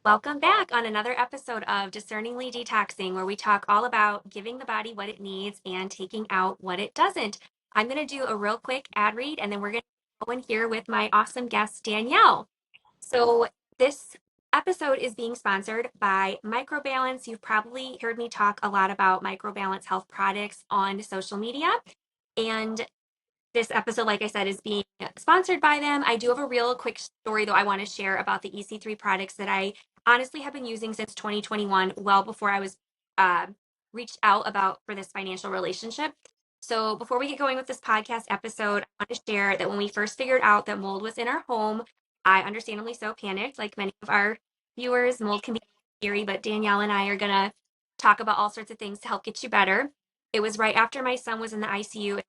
Welcome back on another episode of Discerningly Detoxing, where we talk all about giving the body what it needs and taking out what it doesn't. I'm going to do a real quick ad read, and then we're going to go in here with my awesome guest, Danielle. So, this episode is being sponsored by Microbalance. You've probably heard me talk a lot about Microbalance health products on social media. And this episode, like I said, is being sponsored by them. I do have a real quick story, though, I want to share about the EC3 products that I honestly have been using since 2021, well before I was uh, reached out about for this financial relationship. So, before we get going with this podcast episode, I want to share that when we first figured out that mold was in our home, I understandably so panicked, like many of our viewers. Mold can be scary, but Danielle and I are going to talk about all sorts of things to help get you better. It was right after my son was in the ICU,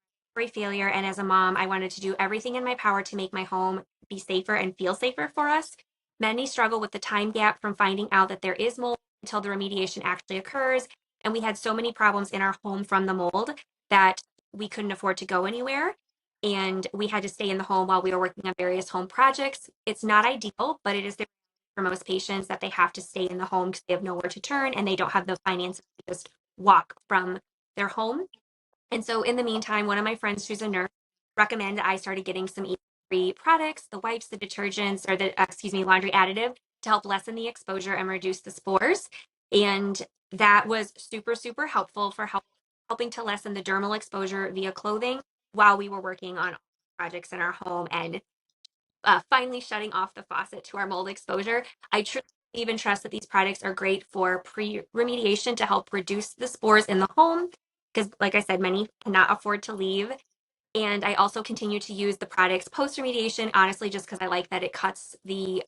failure. And as a mom, I wanted to do everything in my power to make my home be safer and feel safer for us. Many struggle with the time gap from finding out that there is mold until the remediation actually occurs. And we had so many problems in our home from the mold that we couldn't afford to go anywhere. And we had to stay in the home while we were working on various home projects. It's not ideal, but it is the for most patients that they have to stay in the home because they have nowhere to turn and they don't have the finances to just walk from their home. And so in the meantime, one of my friends who's a nurse recommended I started getting some E3 products, the wipes, the detergents, or the, laundry additive to help lessen the exposure and reduce the spores. And that was super, super helpful for helping to lessen the dermal exposure via clothing while we were working on projects in our home and finally shutting off the faucet to our mold exposure. I truly even trust that these products are great for pre-remediation to help reduce the spores in the home because, like I said, many cannot afford to leave. And I also continue to use the products post remediation, honestly, just because I like that it cuts the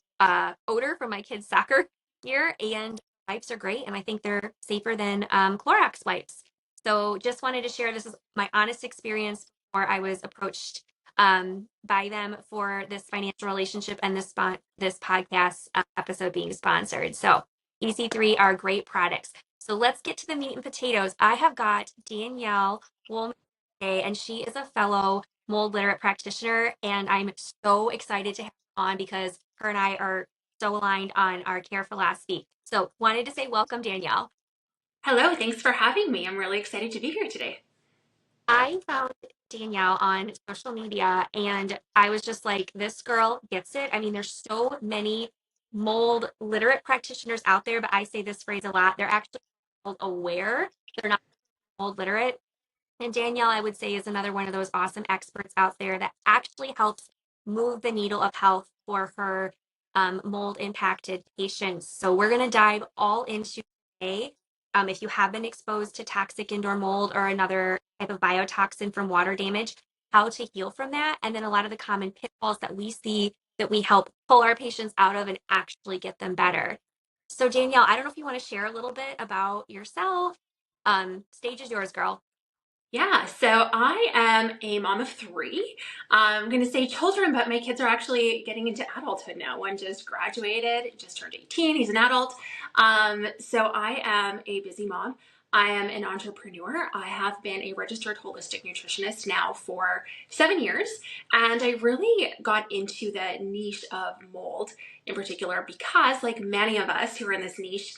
odor from my kids' soccer gear. And wipes are great, and I think they're safer than Clorox wipes. So just wanted to share this is my honest experience before I was approached by them for this financial relationship and this podcast episode being sponsored. So EC3 are great products. So let's get to the meat and potatoes. I have got Danielle Woolman today, and she is a fellow mold literate practitioner, and I'm so excited to have her on because her and I are so aligned on our care philosophy. So wanted to say welcome, Danielle. Hello, thanks for having me. I'm really excited to be here today. I found Danielle on social media and I was just like, this girl gets it. I mean, there's so many mold literate practitioners out there, but I say this phrase a lot. They're actually mold aware. They're not mold literate. And Danielle, I would say, is another one of those awesome experts out there that actually helps move the needle of health for her mold impacted patients. So we're going to dive all into today. If you have been exposed to toxic indoor mold or another type of biotoxin from water damage, how to heal from that, and then a lot of the common pitfalls that we see that we help pull our patients out of and actually get them better. So Danielle, I don't know if you want to share a little bit about yourself. Stage is yours, girl. Yeah, so I am a mom of three. I'm going to say children, but my kids are actually getting into adulthood now. One just graduated, just turned 18. He's an adult. So I am a busy mom. I am an entrepreneur. I have been a registered holistic nutritionist now for 7 years. And I really got into the niche of mold in particular because, like many of us who are in this niche,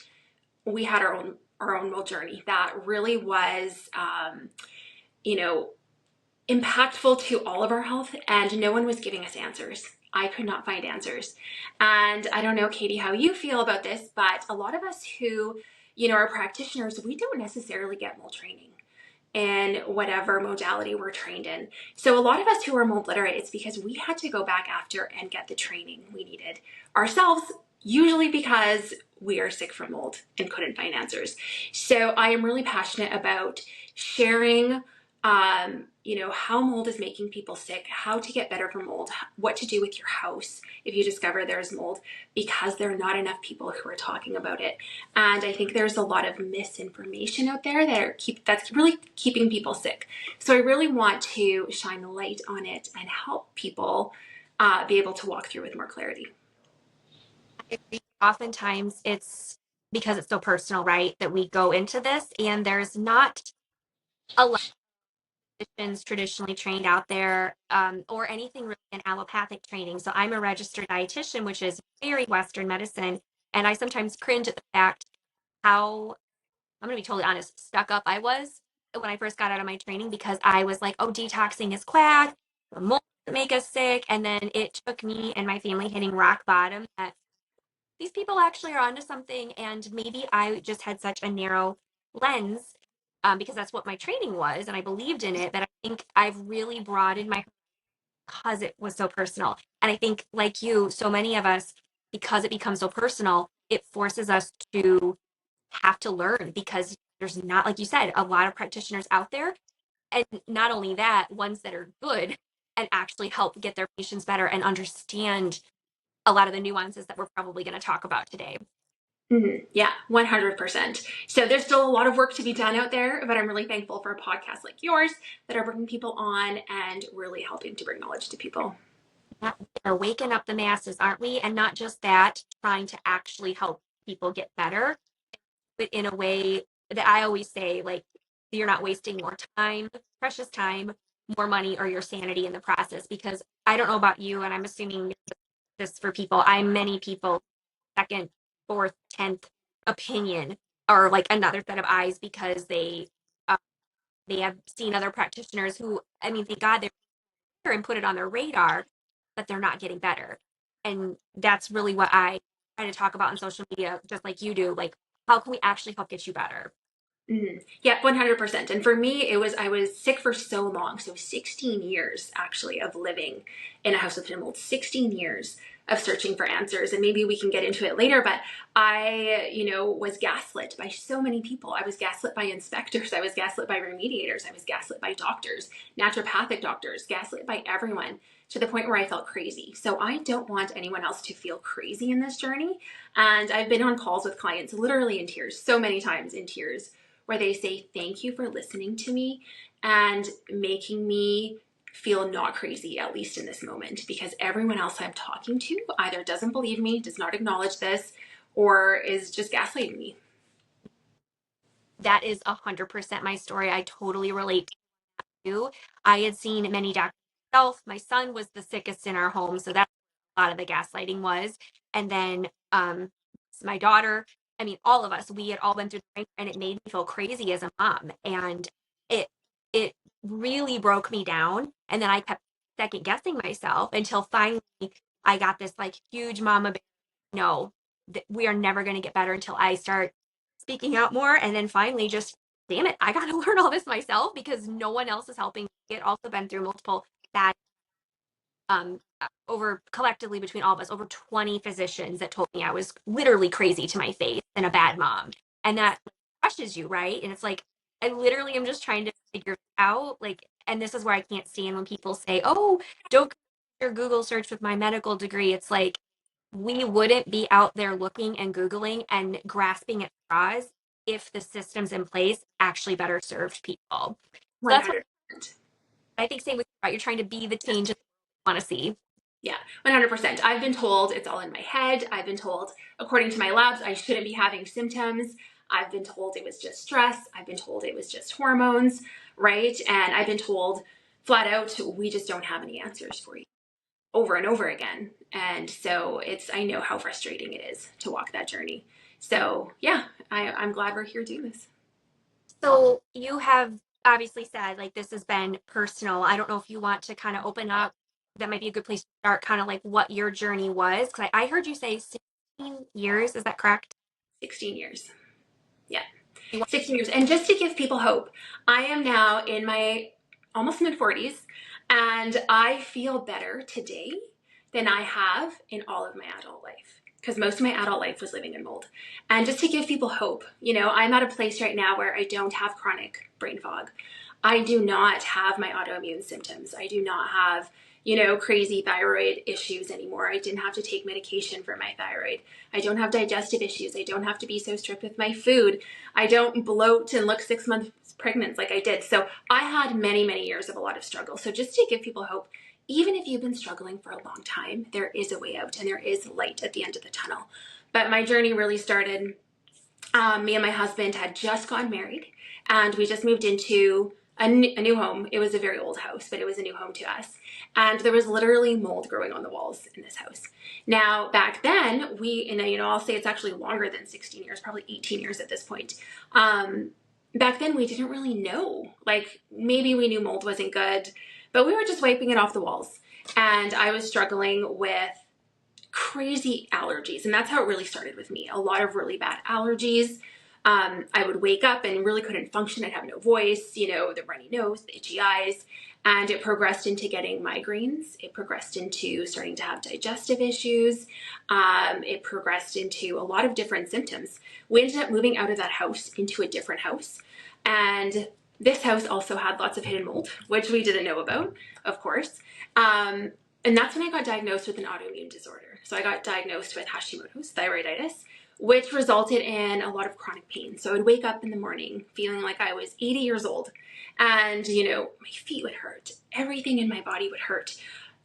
we had our own mold journey that really was you know, impactful to all of our health, and no one was giving us answers. I could not find answers. And I don't know, Katie, how you feel about this, but a lot of us who, are practitioners, we don't necessarily get mold training in whatever modality we're trained in. So a lot of us who are mold literate, it's because we had to go back after and get the training we needed ourselves, usually because we are sick from mold and couldn't find answers. So I am really passionate about sharing how mold is making people sick, how to get better from mold, what to do with your house if you discover there's mold, because there are not enough people who are talking about it. And I think there's a lot of misinformation out there that's really keeping people sick. So I really want to shine the light on it and help people be able to walk through with more clarity. Oftentimes it's because it's so personal, right? That we go into this, and there's not a lot of physicians traditionally trained out there, or anything really in allopathic training. So I'm a registered dietitian, which is very Western medicine. And I sometimes cringe at the fact how, I'm going to be totally honest, stuck up I was when I first got out of my training, because I was like, oh, detoxing is quack, the mold make us sick. And then it took me and my family hitting rock bottom that these people actually are onto something. And maybe I just had such a narrow lens, because that's what my training was. And I believed in it, that I think I've really broadened my, because it was so personal. And I think, like you, so many of us, because it becomes so personal, it forces us to have to learn, because there's not, like you said, a lot of practitioners out there. And not only that, ones that are good and actually help get their patients better and understand a lot of the nuances that we're probably going to talk about today. Yeah, 100%. So there's still a lot of work to be done out there, but I'm really thankful for a podcast like yours that are bringing people on and really helping to bring knowledge to people. We're waking up the masses, aren't we? And not just that, trying to actually help people get better, but in a way that I always say, like, you're not wasting more time, precious time, more money, or your sanity in the process. Because I don't know about you, and I'm assuming this for people, I'm many people second, fourth, 10th opinion, or like another set of eyes, because uh, they have seen other practitioners who, I mean, thank God they're here and put it on their radar, but they're not getting better. And that's really what I try to talk about on social media, just like you do. Like, how can we actually help get you better? Yeah, 100%. And for me, I was sick for so long. So 16 years actually of living in a house with mold, 16 years of searching for answers. And maybe we can get into it later, but I, was gaslit by so many people. I was gaslit by inspectors. I was gaslit by remediators. I was gaslit by doctors, naturopathic doctors, gaslit by everyone, to the point where I felt crazy. So I don't want anyone else to feel crazy in this journey. And I've been on calls with clients literally in tears, so many times in tears, where they say, thank you for listening to me and making me feel not crazy, at least in this moment, because everyone else I'm talking to either doesn't believe me, does not acknowledge this, or is just gaslighting me. That is 100% my story. I totally relate to you. I had seen many doctors myself. My son was the sickest in our home, so that's a lot of the gaslighting was. And then my daughter, I mean, all of us, we had all been through the, and it made me feel crazy as a mom. And it it really broke me down. And then I kept second guessing myself until finally I got this like huge mama bear, no, we are never going to get better until I start speaking out more. And then finally, just damn it, I got to learn all this myself, because no one else is helping. It also been through multiple bad, over collectively between all of us, over 20 physicians that told me I was literally crazy to my face and a bad mom. And that crushes you, right? And it's like, I literally am just trying to figure it out. Like, and this is where I can't stand when people say, oh, don't go your Google search with my medical degree. It's like, we wouldn't be out there looking and Googling and grasping at straws if the systems in place actually better served people. So that's what 100%. I think, same with you, right? You're trying to be the change that you want to see. Yeah, 100%. I've been told it's all in my head. I've been told, according to my labs, I shouldn't be having symptoms. I've been told it was just stress. I've been told it was just hormones, right? And I've been told flat out, we just don't have any answers for you, over and over again. And so I know how frustrating it is to walk that journey. So yeah, I'm glad we're here doing this. So you have obviously said like this has been personal. I don't know if you want to kind of open up. That might be a good place to start, kind of like what your journey was. Because I heard you say 16 years. Is that correct? 16 years. Yeah. You want- 16 years. And just to give people hope, I am now in my almost mid 40s and I feel better today than I have in all of my adult life, because most of my adult life was living in mold. And just to give people hope, I'm at a place right now where I don't have chronic brain fog. I do not have my autoimmune symptoms. I do not have, crazy thyroid issues anymore. I didn't have to take medication for my thyroid. I don't have digestive issues. I don't have to be so strict with my food. I don't bloat and look 6 months pregnant like I did. So I had many, many years of a lot of struggle. So just to give people hope, even if you've been struggling for a long time, there is a way out and there is light at the end of the tunnel. But my journey really started, me and my husband had just gotten married and we just moved into a new home. It was a very old house, but it was a new home to us. and there was literally mold growing on the walls in this house. Now, back then, I'll say it's actually longer than 16 years, probably 18 years at this point. Back then, we didn't really know. Like, maybe we knew mold wasn't good, but we were just wiping it off the walls. And I was struggling with crazy allergies. And that's how it really started with me. A lot of really bad allergies. I would wake up and really couldn't function. I'd have no voice, the runny nose, the itchy eyes. And it progressed into getting migraines. It progressed into starting to have digestive issues. It progressed into a lot of different symptoms. We ended up moving out of that house into a different house. And this house also had lots of hidden mold, which we didn't know about, of course. And that's when I got diagnosed with an autoimmune disorder. So I got diagnosed with Hashimoto's thyroiditis, which resulted in a lot of chronic pain. So I would wake up in the morning feeling like I was 80 years old. And, my feet would hurt. Everything in my body would hurt.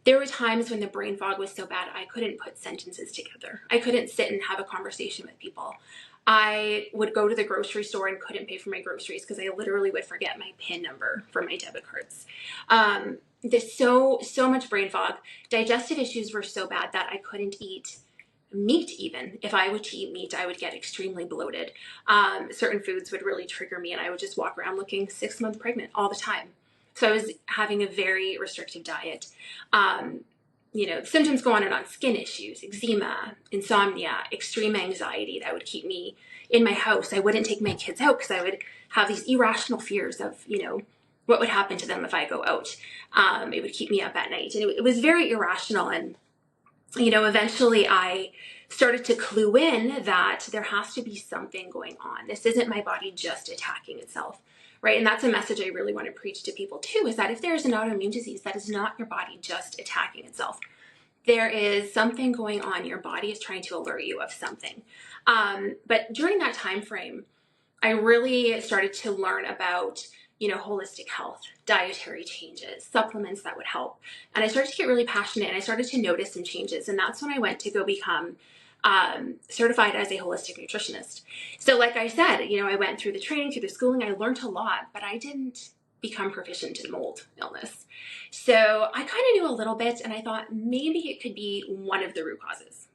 There were times when the brain fog was so bad, I couldn't put sentences together. I couldn't sit and have a conversation with people. I would go to the grocery store and couldn't pay for my groceries because I literally would forget my PIN number for my debit cards. There's so much brain fog. Digestive issues were so bad that I couldn't eat meat even. If I were to eat meat, I would get extremely bloated. Certain foods would really trigger me and I would just walk around looking 6 months pregnant all the time. So I was having a very restrictive diet. Symptoms go on and on: skin issues, eczema, insomnia, extreme anxiety that would keep me in my house. I wouldn't take my kids out because I would have these irrational fears of, what would happen to them if I go out. It would keep me up at night. And it was very irrational. And, eventually I started to clue in that there has to be something going on. This isn't my body just attacking itself, right? And that's a message I really want to preach to people too, is that if there's an autoimmune disease, that is not your body just attacking itself. There is something going on. Your body is trying to alert you of something. But during that time frame, I really started to learn about holistic health, dietary changes, supplements that would help. And I started to get really passionate and I started to notice some changes. And that's when I went to go become certified as a holistic nutritionist. So like I said, I went through the training, through the schooling, I learned a lot, but I didn't become proficient in mold illness. So I kind of knew a little bit and I thought maybe it could be one of the root causes.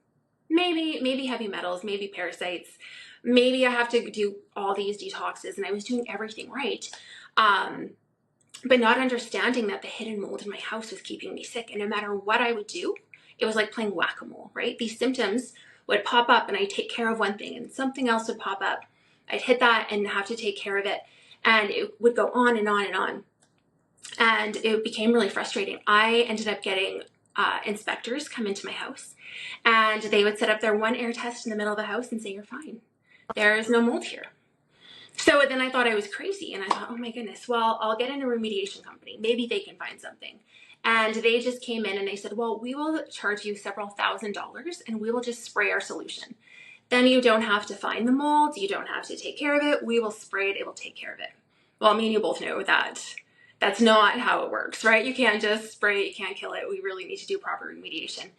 Maybe heavy metals, maybe parasites, maybe I have to do all these detoxes, and I was doing everything right. But not understanding that the hidden mold in my house was keeping me sick. And no matter what I would do, it was like playing whack-a-mole, right? These symptoms would pop up and I'd take care of one thing and something else would pop up. I'd hit that and have to take care of it. And it would go on and on and on. And it became really frustrating. I ended up getting inspectors come into my house and they would set up their one air test in the middle of the house and say, "You're fine. There is no mold here." So then I thought I was crazy and I thought, oh my goodness, well, I'll get in a remediation company. Maybe they can find something. And they just came in and they said, well, we will charge you several $1,000s and we will just spray our solution. Then you don't have to find the mold. You don't have to take care of it. We will spray it. It will take care of it. Well, me and you both know that that's not how it works, right? You can't just spray it. You can't kill it. We really need to do proper remediation.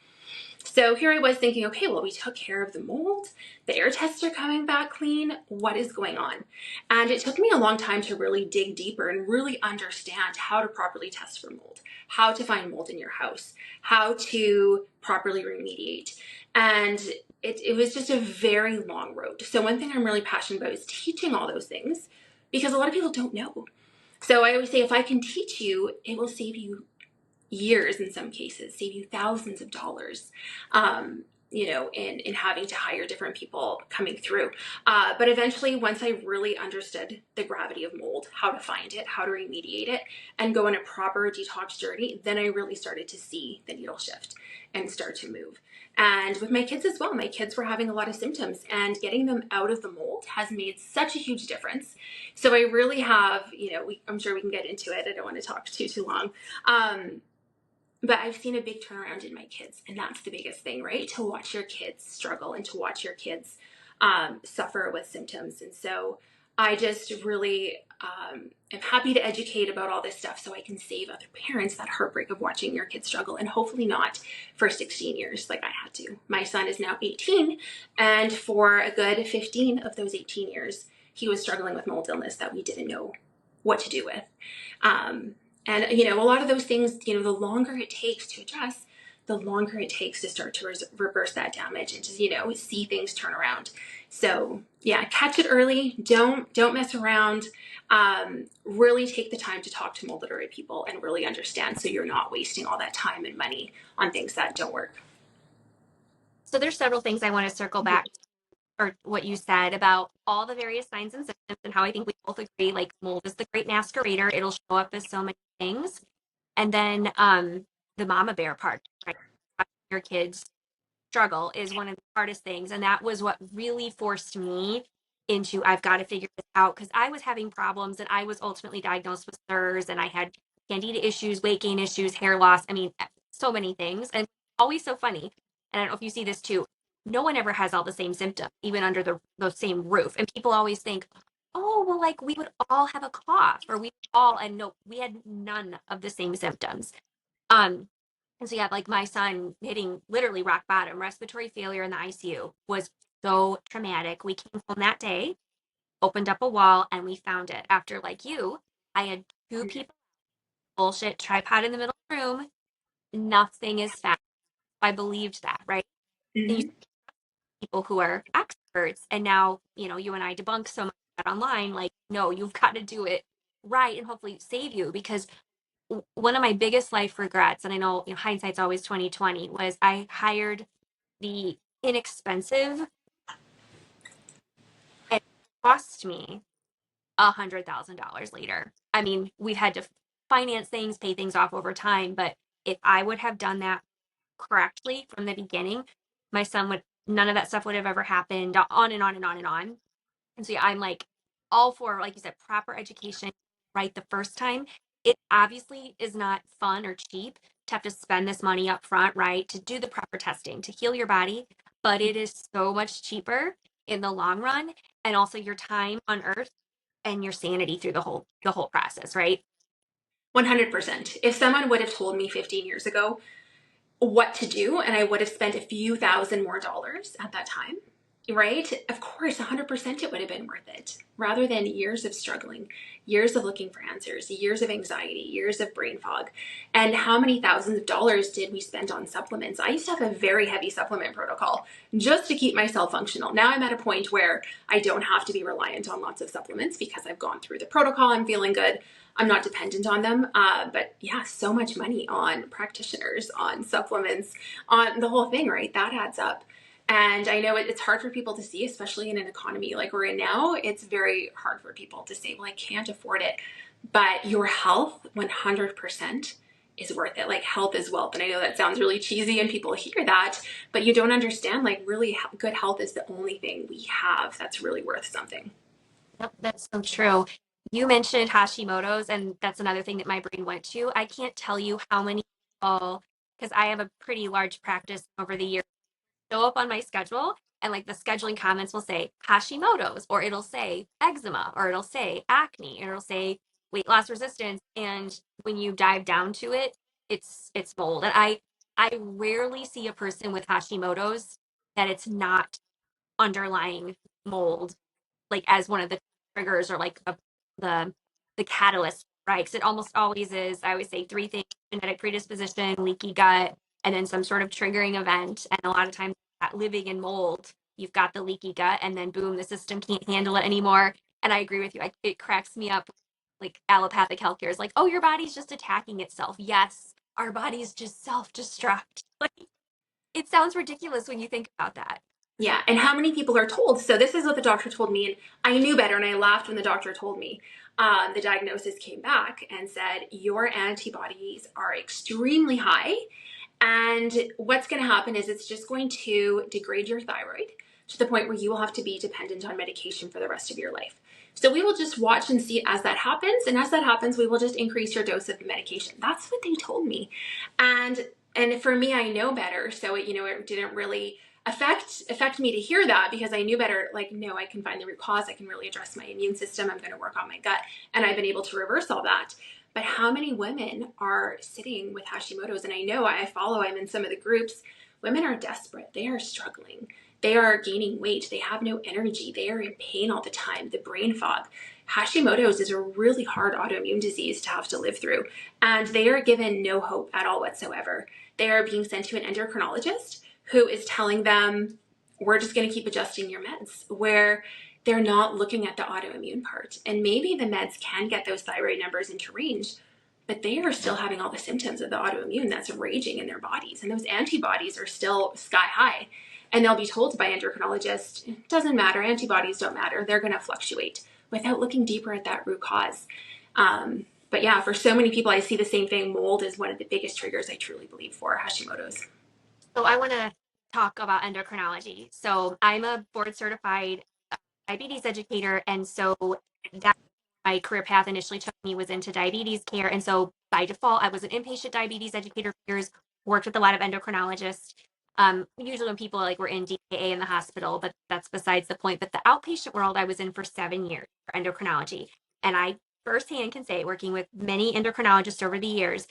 So here I was thinking, okay, well, we took care of the mold. The air tests are coming back clean. What is going on? And it took me a long time to really dig deeper and really understand how to properly test for mold, how to find mold in your house, how to properly remediate. And it was just a very long road. So one thing I'm really passionate about is teaching all those things because a lot of people don't know. So I always say, if I can teach you, it will save you years in some cases, save you thousands of dollars, in having to hire different people coming through. But eventually, once I really understood the gravity of mold, how to find it, how to remediate it, and go on a proper detox journey, then I really started to see the needle shift and start to move. And with my kids as well, my kids were having a lot of symptoms and getting them out of the mold has made such a huge difference. So I really have, I'm sure we can get into it. I don't want to talk too long. But I've seen a big turnaround in my kids, and that's the biggest thing, right? To watch your kids struggle and to watch your kids suffer with symptoms. And so I just really am happy to educate about all this stuff so I can save other parents that heartbreak of watching your kids struggle, and hopefully not for 16 years like I had to. My son is now 18, and for a good 15 of those 18 years, he was struggling with mold illness that we didn't know what to do with. And, you know, a lot of those things, you know, the longer it takes to address, the longer it takes to start to reverse that damage and just, you know, see things turn around. So yeah, catch it early. Don't mess around. Really take the time to talk to mold literate people and really understand, so you're not wasting all that time and money on things that don't work. So there's several things I want to circle back to, or what you said about all the various signs and symptoms, and how I think we both agree like mold is the great masquerader. It'll show up as so many things. And then the mama bear part, right? Your kids struggle is one of the hardest things. And that was what really forced me into I've got to figure this out, because I was having problems and I was ultimately diagnosed with SIRS, and I had candida issues, weight gain issues, hair loss. I mean, so many things. And always so funny. And I don't know if you see this too. No one ever has all the same symptoms, even under the same roof. And people always think, oh, well, like we would all have a cough, or we all, and no, we had none of the same symptoms. Um, and so yeah, like my son hitting literally rock bottom, respiratory failure in the ICU was so traumatic. We came home that day, opened up a wall, and we found it. After, like you, I had two people, bullshit, tripod in the middle of the room, nothing is found. I believed that, right? And you see Mm-hmm. people who are experts, and now, you know, you and I debunk so much of that online, like, no, you've got to do it right and hopefully save you. Because one of my biggest life regrets, and I know, you know, hindsight's always 2020, was I hired the inexpensive, and it cost me $100,000 later. I mean, we've had to finance things, pay things off over time, but if I would have done that correctly from the beginning, my son would, none of that stuff would have ever happened, on and on and on and on. And so yeah, I'm like all for, like you said, proper education right the first time. It obviously is not fun or cheap to have to spend this money up front, right? To do the proper testing, to heal your body, but it is so much cheaper in the long run, and also your time on earth and your sanity through the whole process, right? 100%. If someone would have told me 15 years ago what to do, and I would have spent a few thousand more dollars at that time, right? Of course, 100% it would have been worth it, rather than years of struggling, years of looking for answers, years of anxiety, years of brain fog. And how many thousands of dollars did we spend on supplements? I used to have a very heavy supplement protocol just to keep myself functional. Now I'm at a point where I don't have to be reliant on lots of supplements because I've gone through the protocol. I'm feeling good. I'm not dependent on them. But yeah, so much money on practitioners, on supplements, on the whole thing, right? That adds up. And I know it's hard for people to see, especially in an economy like we're in now. It's very hard for people to say, well, I can't afford it. But your health, 100%, is worth it. Like, health is wealth. And I know that sounds really cheesy and people hear that, but you don't understand, like, really good health is the only thing we have that's really worth something. Yep, that's so true. You mentioned Hashimoto's, and that's another thing that my brain went to. I can't tell you how many people, because I have a pretty large practice over the years, show up on my schedule, and like the scheduling comments will say Hashimoto's, or it'll say eczema, or it'll say acne, or it'll say weight loss resistance. And when you dive down to it, it's mold. And I rarely see a person with Hashimoto's that it's not underlying mold, like as one of the triggers, or like the the catalyst, right? Because it almost always is. I always say three things: genetic predisposition, leaky gut, and then some sort of triggering event. And a lot of times, that living in mold, you've got the leaky gut, and then boom, the system can't handle it anymore. And I agree with you. It cracks me up. Like allopathic healthcare is like, oh, your body's just attacking itself. Yes, our body's just self-destruct. Like, it sounds ridiculous when you think about that. Yeah, and how many people are told? So this is what the doctor told me, and I knew better, and I laughed when the doctor told me. The diagnosis came back and said your antibodies are extremely high, and what's going to happen is it's just going to degrade your thyroid to the point where you will have to be dependent on medication for the rest of your life. So we will just watch and see as that happens, and as that happens, we will just increase your dose of the medication. That's what they told me, and for me, I know better, so it didn't really affect me to hear that, because I knew better. Like, no, I can find the root cause. I can really address my immune system. I'm going to work on my gut, and I've been able to reverse all that. But how many women are sitting with Hashimoto's? And I know I'm in some of the groups. Women are desperate. They are struggling. They are gaining weight. They have no energy. They are in pain all the time. The brain fog. Hashimoto's is a really hard autoimmune disease to have to live through, and they are given no hope at all whatsoever. They are being sent to an endocrinologist who is telling them, we're just going to keep adjusting your meds, where they're not looking at the autoimmune part. And maybe the meds can get those thyroid numbers into range, but they are still having all the symptoms of the autoimmune that's raging in their bodies. And those antibodies are still sky high. And they'll be told by endocrinologists, it doesn't matter, antibodies don't matter, they're going to fluctuate, without looking deeper at that root cause. But yeah, for so many people, I see the same thing. Mold is one of the biggest triggers, I truly believe, for Hashimoto's. So I want to talk about endocrinology. So I'm a board certified diabetes educator, and so that my career path initially took me was into diabetes care, and so by default I was an inpatient diabetes educator for years, worked with a lot of endocrinologists. Usually when people like were in DKA in the hospital, but that's besides the point. But the outpatient world I was in for 7 years for endocrinology, and I firsthand can say, working with many endocrinologists over the years,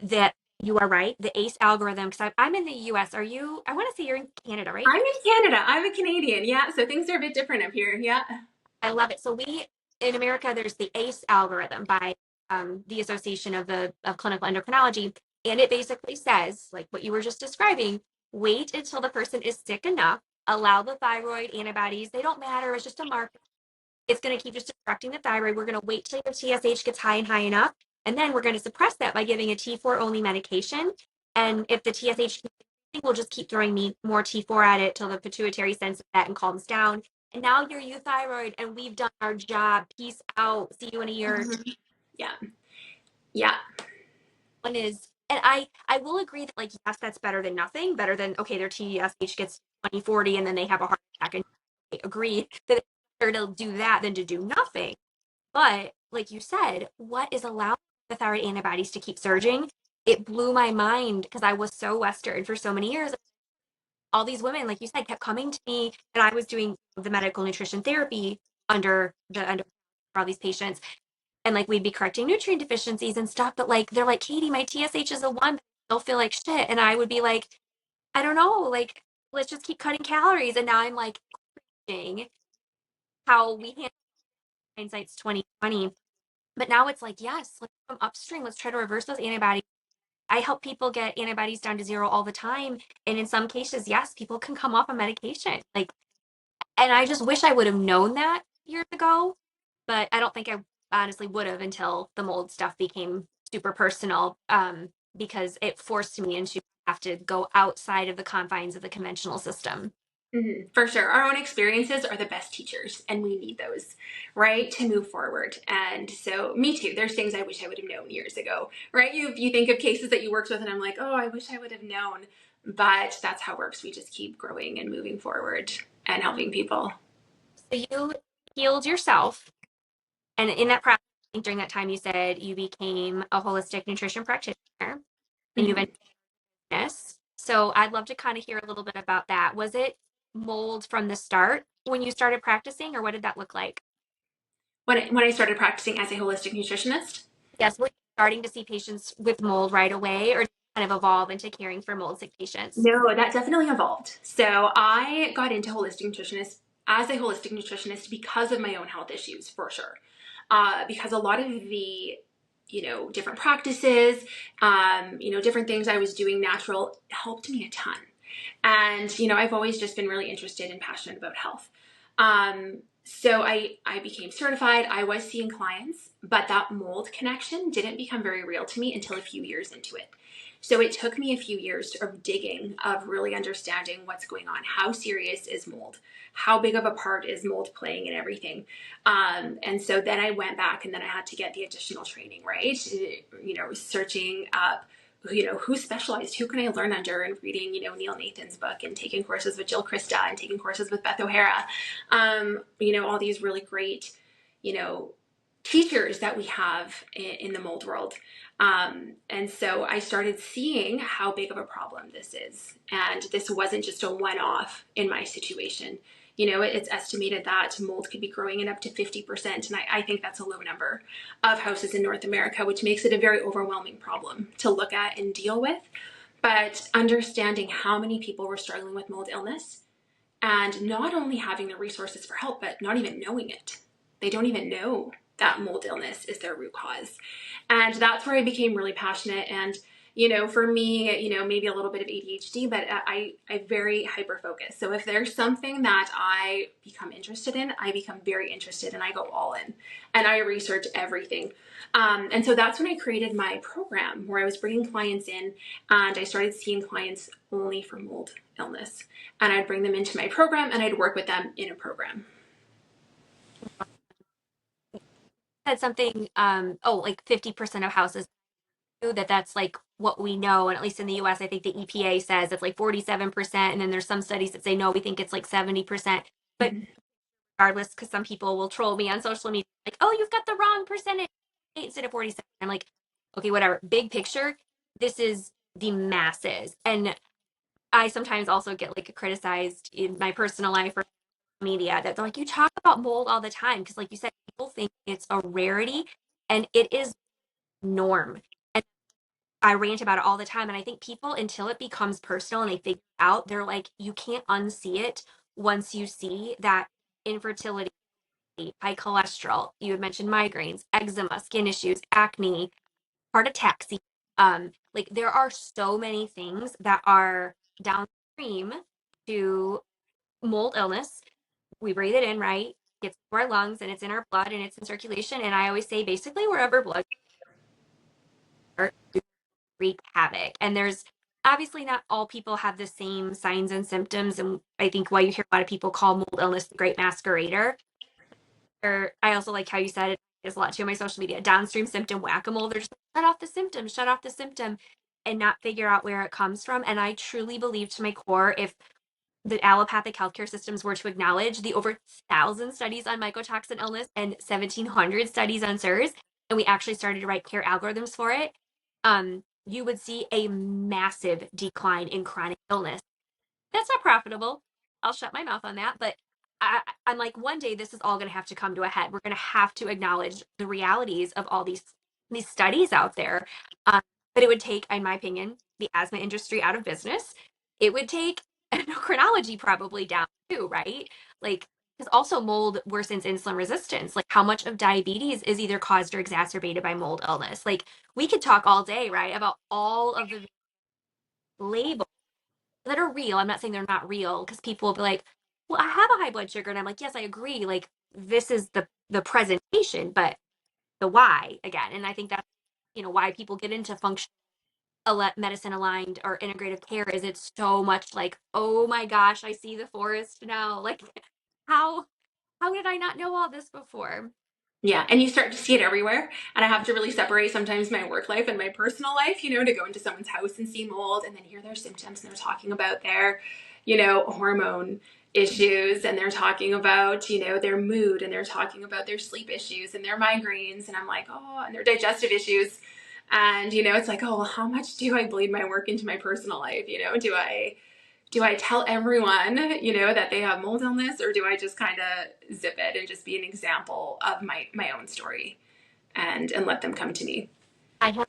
that you are right. The ACE algorithm, because I'm in the US. Are you? I want to say you're in Canada, right? I'm in Canada. I'm a Canadian. Yeah, so things are a bit different up here. Yeah. I love it. So we in America, there's the ACE algorithm by the Association of Clinical Endocrinology, and it basically says, like what you were just describing, wait until the person is sick enough, allow the thyroid antibodies. They don't matter. It's just a marker. It's going to keep just destructing the thyroid. We're going to wait till your TSH gets high and high enough, and then we're going to suppress that by giving a T4 only medication. And if the TSH keeps increasing, we'll just keep throwing more T4 at it till the pituitary senses that and calms down. And now you're euthyroid, and we've done our job. Peace out. See you in a year. Mm-hmm. Yeah. Yeah. One is, and I will agree that, like, yes, that's better than nothing. Better than, okay, their TSH gets 2040 and then they have a heart attack. And I agree that it's better to do that than to do nothing. But like you said, what is allowing the thyroid antibodies to keep surging? It blew my mind because I was so Western for so many years. All these women, like you said, kept coming to me, and I was doing the medical nutrition therapy under for all these patients, and like we'd be correcting nutrient deficiencies and stuff. But like they're like, Katie, my TSH is a one, but I still feel like shit, and I would be like, I don't know, like let's just keep cutting calories. And now I'm like, how we handle hindsight's 2020. But now it's like, yes, let's come upstream. Let's try to reverse those antibodies. I help people get antibodies down to zero all the time. And in some cases, yes, people can come off a medication. Like, and I just wish I would have known that years ago, but I don't think I honestly would have until the mold stuff became super personal, because it forced me into have to go outside of the confines of the conventional system. Mm-hmm. For sure. Our own experiences are the best teachers, and we need those, right, to move forward. And so, me too. There's things I wish I would have known years ago, right? You think of cases that you worked with, and I'm like, oh, I wish I would have known. But that's how it works. We just keep growing and moving forward and helping people. So you healed yourself. And in that process, during that time, you said you became a holistic nutrition practitioner and you Mm-hmm. have a business. So I'd love to kind of hear a little bit about that. Was it mold from the start when you started practicing, or what did that look like? When I started practicing as a holistic nutritionist, Yes, were you starting to see patients with mold right away, or did you kind of evolve into caring for mold sick patients? no, that definitely evolved. So I got into holistic nutritionist as a holistic nutritionist because of my own health issues, for sure. Because a lot of the, different practices, different things I was doing natural helped me a ton. And, I've always just been really interested and passionate about health. So I became certified. I was seeing clients, but that mold connection didn't become very real to me until a few years into it. So it took me a few years of digging, of really understanding what's going on. How serious is mold? How big of a part is mold playing in everything? And so then I went back and then I had to get the additional training, right? Searching up, who specialized, who can I learn under, and reading, Neil Nathan's book and taking courses with Jill Krista and taking courses with Beth O'Hara. All these really great, you know, teachers that we have in the mold world. And so I started seeing how big of a problem this is. And this wasn't just a one-off in my situation. It's estimated that mold could be growing in up to 50%. And I think that's a low number of houses in North America, which makes it a very overwhelming problem to look at and deal with. But understanding how many people were struggling with mold illness and not only having the resources for help, but not even knowing it. They don't even know that mold illness is their root cause. And that's where I became really passionate. And, for me, maybe a little bit of ADHD, but I very hyper focus. So if there's something that I become interested in, I become very interested and I go all in and I research everything. And so that's when I created my program where I was bringing clients in and I started seeing clients only for mold illness. And I'd bring them into my program and I'd work with them in a program. Said something, oh, like 50% of houses do that. That's like what we know. And at least in the US, I think the EPA says it's like 47%. And then there's some studies that say, no, we think it's like 70%. But Mhm. regardless, because some people will troll me on social media, like, oh, you've got the wrong percentage instead of 47. I'm like, okay, whatever. Big picture, this is the masses. And I sometimes also get like criticized in my personal life or media that they're like, you talk about mold all the time. Because, like you said, people think it's a rarity and it is norm. And I rant about it all the time. And I think people, until it becomes personal and they figure it out, they're like, you can't unsee it once you see that infertility, high cholesterol, you had mentioned migraines, eczema, skin issues, acne, heart attacks. Like there are so many things that are downstream to mold illness. We breathe it in, right? It gets to our lungs and it's in our blood and it's in circulation. And I always say basically wherever blood starts to wreak havoc. And there's obviously not all people have the same signs and symptoms. And I think why you hear a lot of people call mold illness the great masquerader. Or I also like how you said it. There's a lot too on my social media. Downstream symptom whack-a-mole. They're just like, shut off the symptom, and not figure out where it comes from. And I truly believe to my core, if the allopathic healthcare systems were to acknowledge the over 1,000 studies on mycotoxin illness and 1,700 studies on SIRS, and we actually started to write care algorithms for it, you would see a massive decline in chronic illness. That's not profitable. I'll shut my mouth on that. But I'm like, one day this is all going to have to come to a head. We're going to have to acknowledge the realities of all these studies out there. Um, but it would take, in my opinion, the asthma industry out of business. It would take endocrinology probably down too, right? Like, because also mold worsens insulin resistance. Like, how much of diabetes is either caused or exacerbated by mold illness? Like, we could talk all day, right, about all of the labels that are real. I'm not saying they're not real because people will be like, well, I have a high blood sugar. And I'm like, yes, I agree. Like this is the presentation, but the why again. And I think that's, why people get into function medicine aligned or integrative care is it's so much like, oh my gosh, I see the forest now. Like how how did I not know all this before? Yeah, and you start to see it everywhere. And I have to really separate sometimes my work life and my personal life, to go into someone's house and see mold and then hear their symptoms and they're talking about their, hormone issues and they're talking about, their mood and they're talking about their sleep issues and their migraines. And I'm like, oh, and their digestive issues. And, it's like, oh, well, how much do I bleed my work into my personal life? Do I tell everyone, that they have mold illness, or do I just kind of zip it and just be an example of my own story and let them come to me? I have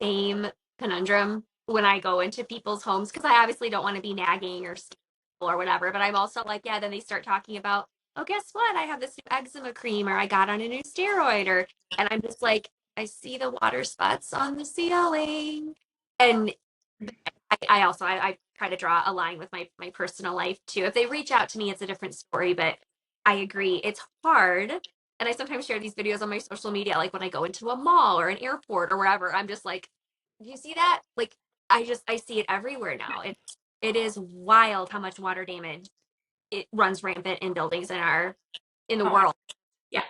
the same conundrum when I go into people's homes because I obviously don't want to be nagging or whatever, but I'm also like, yeah, then they start talking about, oh, guess what? I have this new eczema cream or I got on a new steroid or and I'm just like, I see the water spots on the ceiling. And I also I try to draw a line with my personal life too. If they reach out to me, it's a different story, but I agree. It's hard. And I sometimes share these videos on my social media, like when I go into a mall or an airport or wherever, I'm just like, do you see that? Like I see it everywhere now. It is wild how much water damage it runs rampant in buildings in the Oh, world. yeah.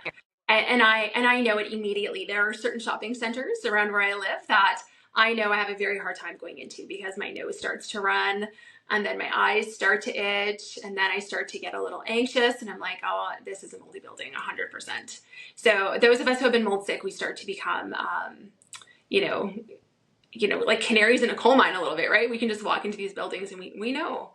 And I know it immediately. There are certain shopping centers around where I live that I know I have a very hard time going into because my nose starts to run and then my eyes start to itch and then I start to get a little anxious and I'm like, oh, this is a moldy building 100%. So those of us who have been mold sick, we start to become, you know, like canaries in a coal mine a little bit, right? We can just walk into these buildings and we know.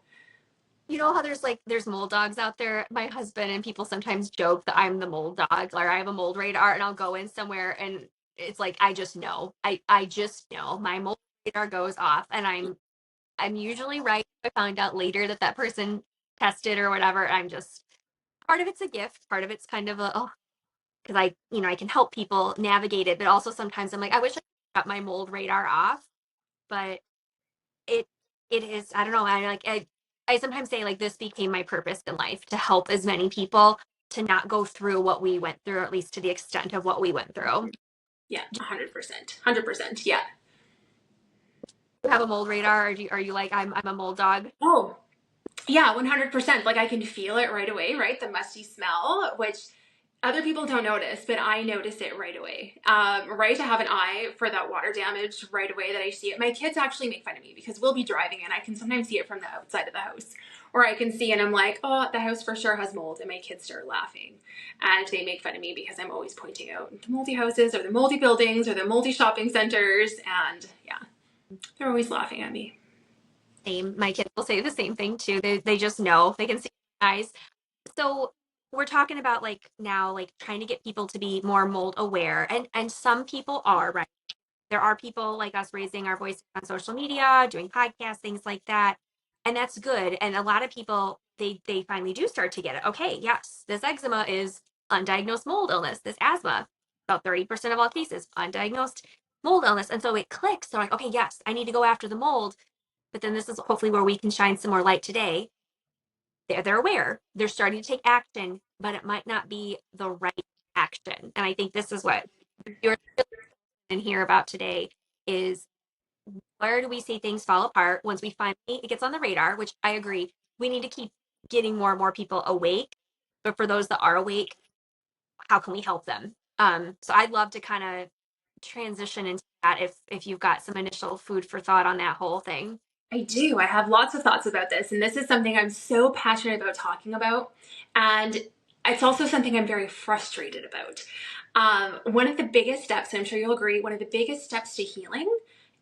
You know how there's mold dogs out there? My husband and people sometimes joke that I'm the mold dog, or I have a mold radar, and I'll go in somewhere and it's like I just know. I just know my mold radar goes off, and I'm usually right. I found out later that that person tested or whatever. I'm just part of it's a gift, part of it's kind of a oh. because I can help people navigate it, but also sometimes I'm like, I wish I could cut my mold radar off, but it it is, I don't know, I sometimes say like this became my purpose in life to help as many people to not go through what we went through, or at least to the extent of what we went through. Yeah, 100%. 100%. Yeah. You have a mold radar, or are you like I'm a mold dog? Oh, yeah, 100%. Like I can feel it right away, right? The musty smell, which other people don't notice, but I notice it right away. Right to have an eye for that water damage right away that I see it. My kids actually make fun of me because we'll be driving and I can sometimes see it from the outside of the house. Or I can see and I'm like, oh, the house for sure has mold. And my kids start laughing. And they make fun of me because I'm always pointing out the moldy houses or the moldy buildings or the moldy shopping centers. And yeah, they're always laughing at me. Same. My kids will say the same thing too. They just know. They can see my eyes. So we're talking about like now like trying to get people to be more mold aware, and some people are, right. There are people like us raising our voice on social media, doing podcasts, things like that. And that's good. And a lot of people, they finally do start to get it. Okay, yes, this eczema is undiagnosed mold illness. This asthma, about 30% of all cases, undiagnosed mold illness. And so it clicks. They're like, okay, yes, I need to go after the mold. But then this is hopefully where we can shine some more light today. They're aware. They're starting to take action, but it might not be the right action. And I think this is what you're in here about today is, where do we see things fall apart once we finally it gets on the radar, which I agree. We need to keep getting more and more people awake. But for those that are awake, how can we help them? So I'd love to kind of transition into that if you've got some initial food for thought on that whole thing. I do. I have lots of thoughts about this, and this is something I'm so passionate about talking about. And it's also something I'm very frustrated about. One of the biggest steps, and I'm sure you'll agree, one of the biggest steps to healing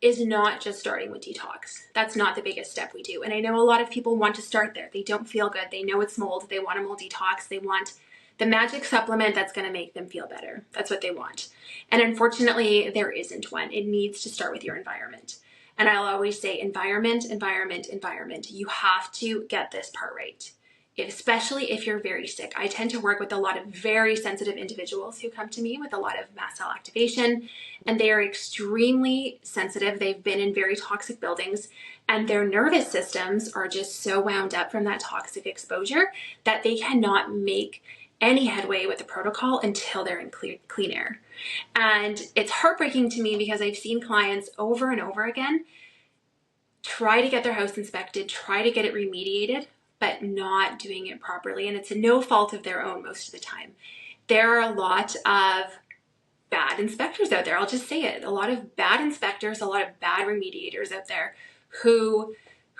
is not just starting with detox. That's not the biggest step we do. And I know a lot of people want to start there. They don't feel good. They know it's mold. They want a mold detox. They want the magic supplement that's going to make them feel better. That's what they want. And unfortunately, there isn't one. It needs to start with your environment. And I'll always say environment, environment, environment. You have to get this part right, especially if you're very sick. I tend to work with a lot of very sensitive individuals who come to me with a lot of mast cell activation, and they are extremely sensitive. They've been in very toxic buildings, and their nervous systems are just so wound up from that toxic exposure that they cannot make any headway with the protocol until they're in clean air. And it's heartbreaking to me because I've seen clients over and over again try to get their house inspected, try to get it remediated, but not doing it properly. And it's no fault of their own most of the time. There are a lot of bad inspectors out there. I'll just say it. A lot of bad inspectors, a lot of bad remediators out there who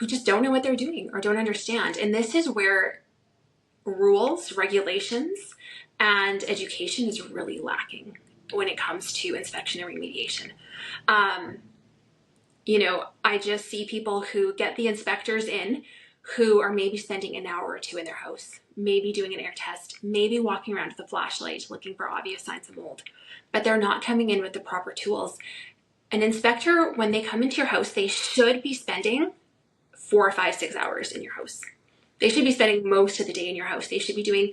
just don't know what they're doing or don't understand. And this is where rules, regulations, and education is really lacking when it comes to inspection and remediation. I just see people who get the inspectors in who are maybe spending an hour or two in their house, maybe doing an air test, maybe walking around with a flashlight looking for obvious signs of mold, but they're not coming in with the proper tools. An inspector, when they come into your house, they should be spending 4 or 5, 6 hours in your house. They should be spending most of the day in your house. They should be doing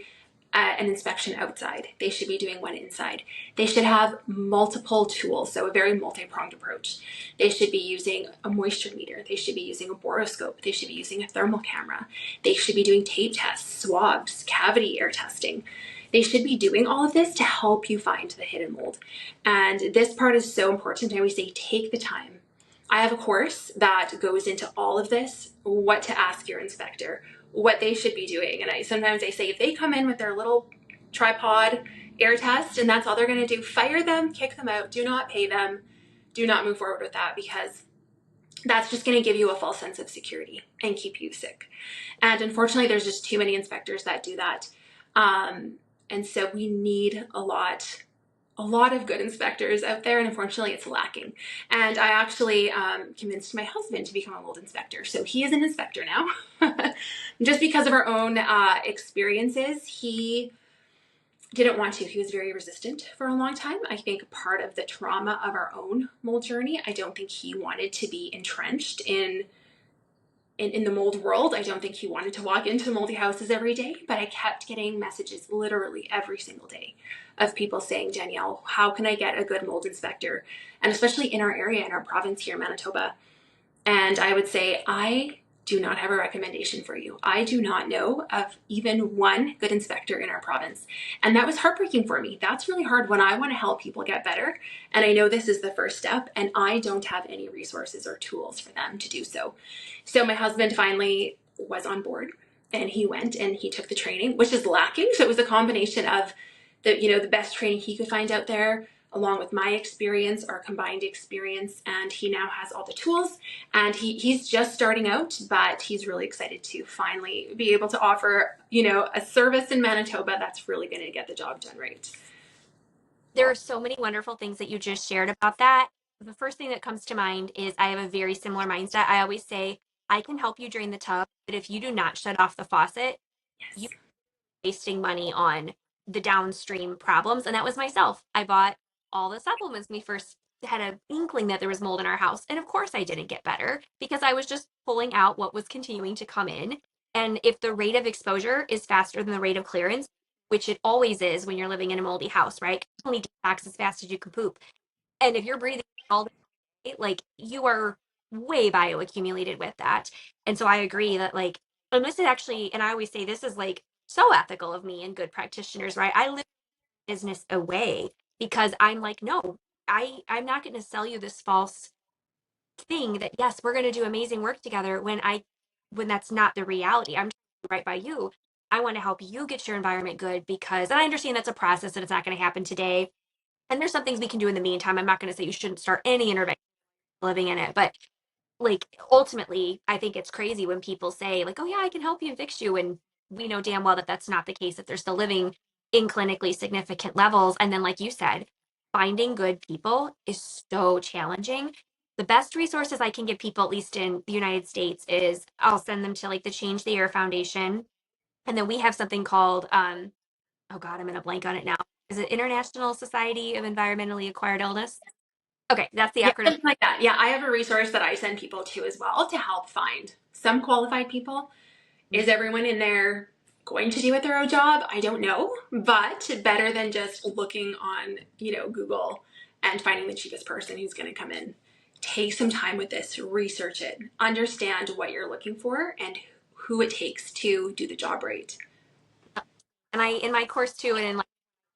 an inspection outside. They should be doing one inside. They should have multiple tools, so a very multi-pronged approach. They should be using a moisture meter. They should be using a boroscope. They should be using a thermal camera. They should be doing tape tests, swabs, cavity air testing. They should be doing all of this to help you find the hidden mold. And this part is so important. I always say, take the time. I have a course that goes into all of this, what to ask your inspector, what they should be doing. And sometimes I say, if they come in with their little tripod air test and that's all they're going to do, fire them, kick them out, do not pay them, do not move forward with that, because that's just going to give you a false sense of security and keep you sick. And unfortunately, there's just too many inspectors that do that. And so we need a lot of good inspectors out there, and unfortunately it's lacking. And I actually convinced my husband to become a mold inspector. So he is an inspector now. Just because of our own experiences, he didn't want to. He was very resistant for a long time. I think part of the trauma of our own mold journey, I don't think he wanted to be entrenched in in the mold world. I don't think he wanted to walk into moldy houses every day, but I kept getting messages literally every single day of people saying, Danielle, how can I get a good mold inspector? And especially in our area, in our province here in Manitoba. And I would say, I do not have a recommendation for you. I do not know of even one good inspector in our province. And that was heartbreaking for me. That's really hard when I want to help people get better. And I know this is the first step, and I don't have any resources or tools for them to do so. So my husband finally was on board, and he went and he took the training, which is lacking. So it was a combination of the best training he could find out there, along with my experience, our combined experience, and he now has all the tools. And he's just starting out, but he's really excited to finally be able to offer, a service in Manitoba that's really going to get the job done right. There are so many wonderful things that you just shared about that. The first thing that comes to mind is I have a very similar mindset. I always say, I can help you drain the tub, but if you do not shut off the faucet, you Yes. are wasting money on the downstream problems. And that was myself. I bought all the supplements when we first had an inkling that there was mold in our house. And of course, I didn't get better because I was just pulling out what was continuing to come in. And if the rate of exposure is faster than the rate of clearance, which it always is when you're living in a moldy house, right? You only detox as fast as you can poop. And if you're breathing all day, like you are way bioaccumulated with that. And so I agree that like, and this is actually, and I always say this is like so ethical of me and good practitioners, right? I live business away because I'm like, no, I'm not going to sell you this false thing that yes, we're going to do amazing work together when that's not the reality. I'm right by you. I want to help you get your environment good because and I understand that's a process and it's not going to happen today. And there's some things we can do in the meantime. I'm not going to say you shouldn't start any intervention living in it, but like ultimately I think it's crazy when people say like, oh yeah, I can help you and fix you, and we know damn well that that's not the case, that they're still living in clinically significant levels. And then like you said, finding good people is so challenging. The best resources I can give people, at least in the United States, is I'll send them to like the Change the Air Foundation, and then we have something called oh god, I'm in a blank on it now. Is it International Society of Environmentally Acquired Illness? Okay, that's the Yeah, acronym. something like that. Yeah, I have a resource that I send people to as well to help find some qualified people. Is everyone in there going to do a thorough job? I don't know, but better than just looking on, Google and finding the cheapest person who's going to come in. Take some time with this, research it, understand what you're looking for and who it takes to do the job right. And I in my course too, and in like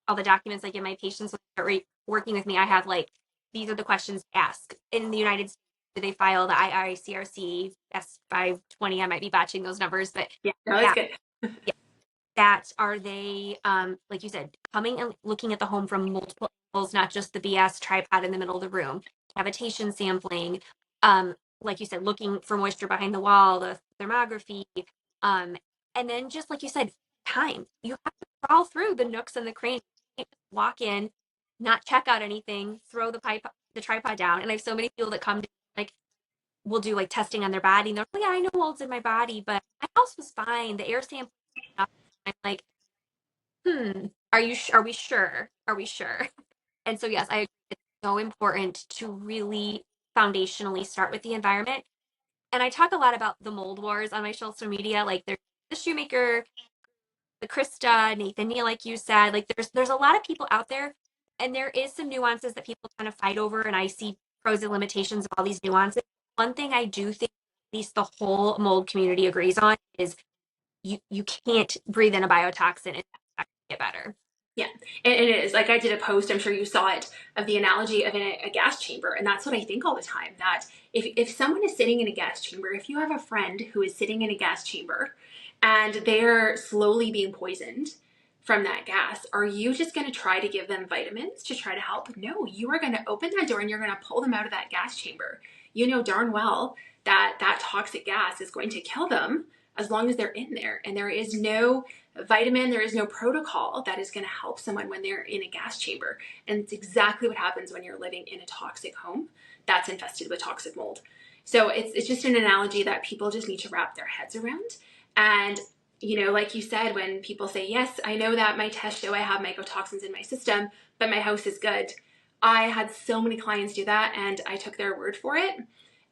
all the documents I give my patients when they start working with me, I have like these are the questions to ask. In the United States, do they file the IICRC S520? I might be botching those numbers, but Yeah, no, that's that good. that are they like you said, coming and looking at the home from multiple angles, not just the BS tripod in the middle of the room, cavitation sampling, um like you said, looking for moisture behind the wall, the thermography, um and then just like you said, time. You have to crawl through the nooks and the crannies. You can't just walk in, not check out anything, throw the tripod down. And I have so many people that come to like will do like testing on their body and they're like, oh, yeah, I know mold's in my body, but my house was fine, the air sample. I'm like, are we sure? Are we sure? And so yes, I agree. It's so important to really foundationally start with the environment. And I talk a lot about the mold wars on my social media. Like there's the shoemaker, the Krista, Nathan Neal, like you said. Like there's a lot of people out there, and there is some nuances that people kind of fight over. And I see pros and limitations of all these nuances. One thing I do think at least the whole mold community agrees on is you can't breathe in a biotoxin and get better. Yeah, and it is. Like I did a post, I'm sure you saw it, of the analogy of a gas chamber. And that's what I think all the time, that if someone is sitting in a gas chamber, if you have a friend who is sitting in a gas chamber and they're slowly being poisoned from that gas, are you just going to try to give them vitamins to try to help? No, you are going to open that door and you're going to pull them out of that gas chamber. You know darn well that that toxic gas is going to kill them as long as they're in there. And there is no vitamin, there is no protocol that is going to help someone when they're in a gas chamber. And it's exactly what happens when you're living in a toxic home that's infested with toxic mold. So it's just an analogy that people just need to wrap their heads around. And like you said, when people say, yes, I know that my tests show I have mycotoxins in my system, but my house is good. I had so many clients do that and I took their word for it,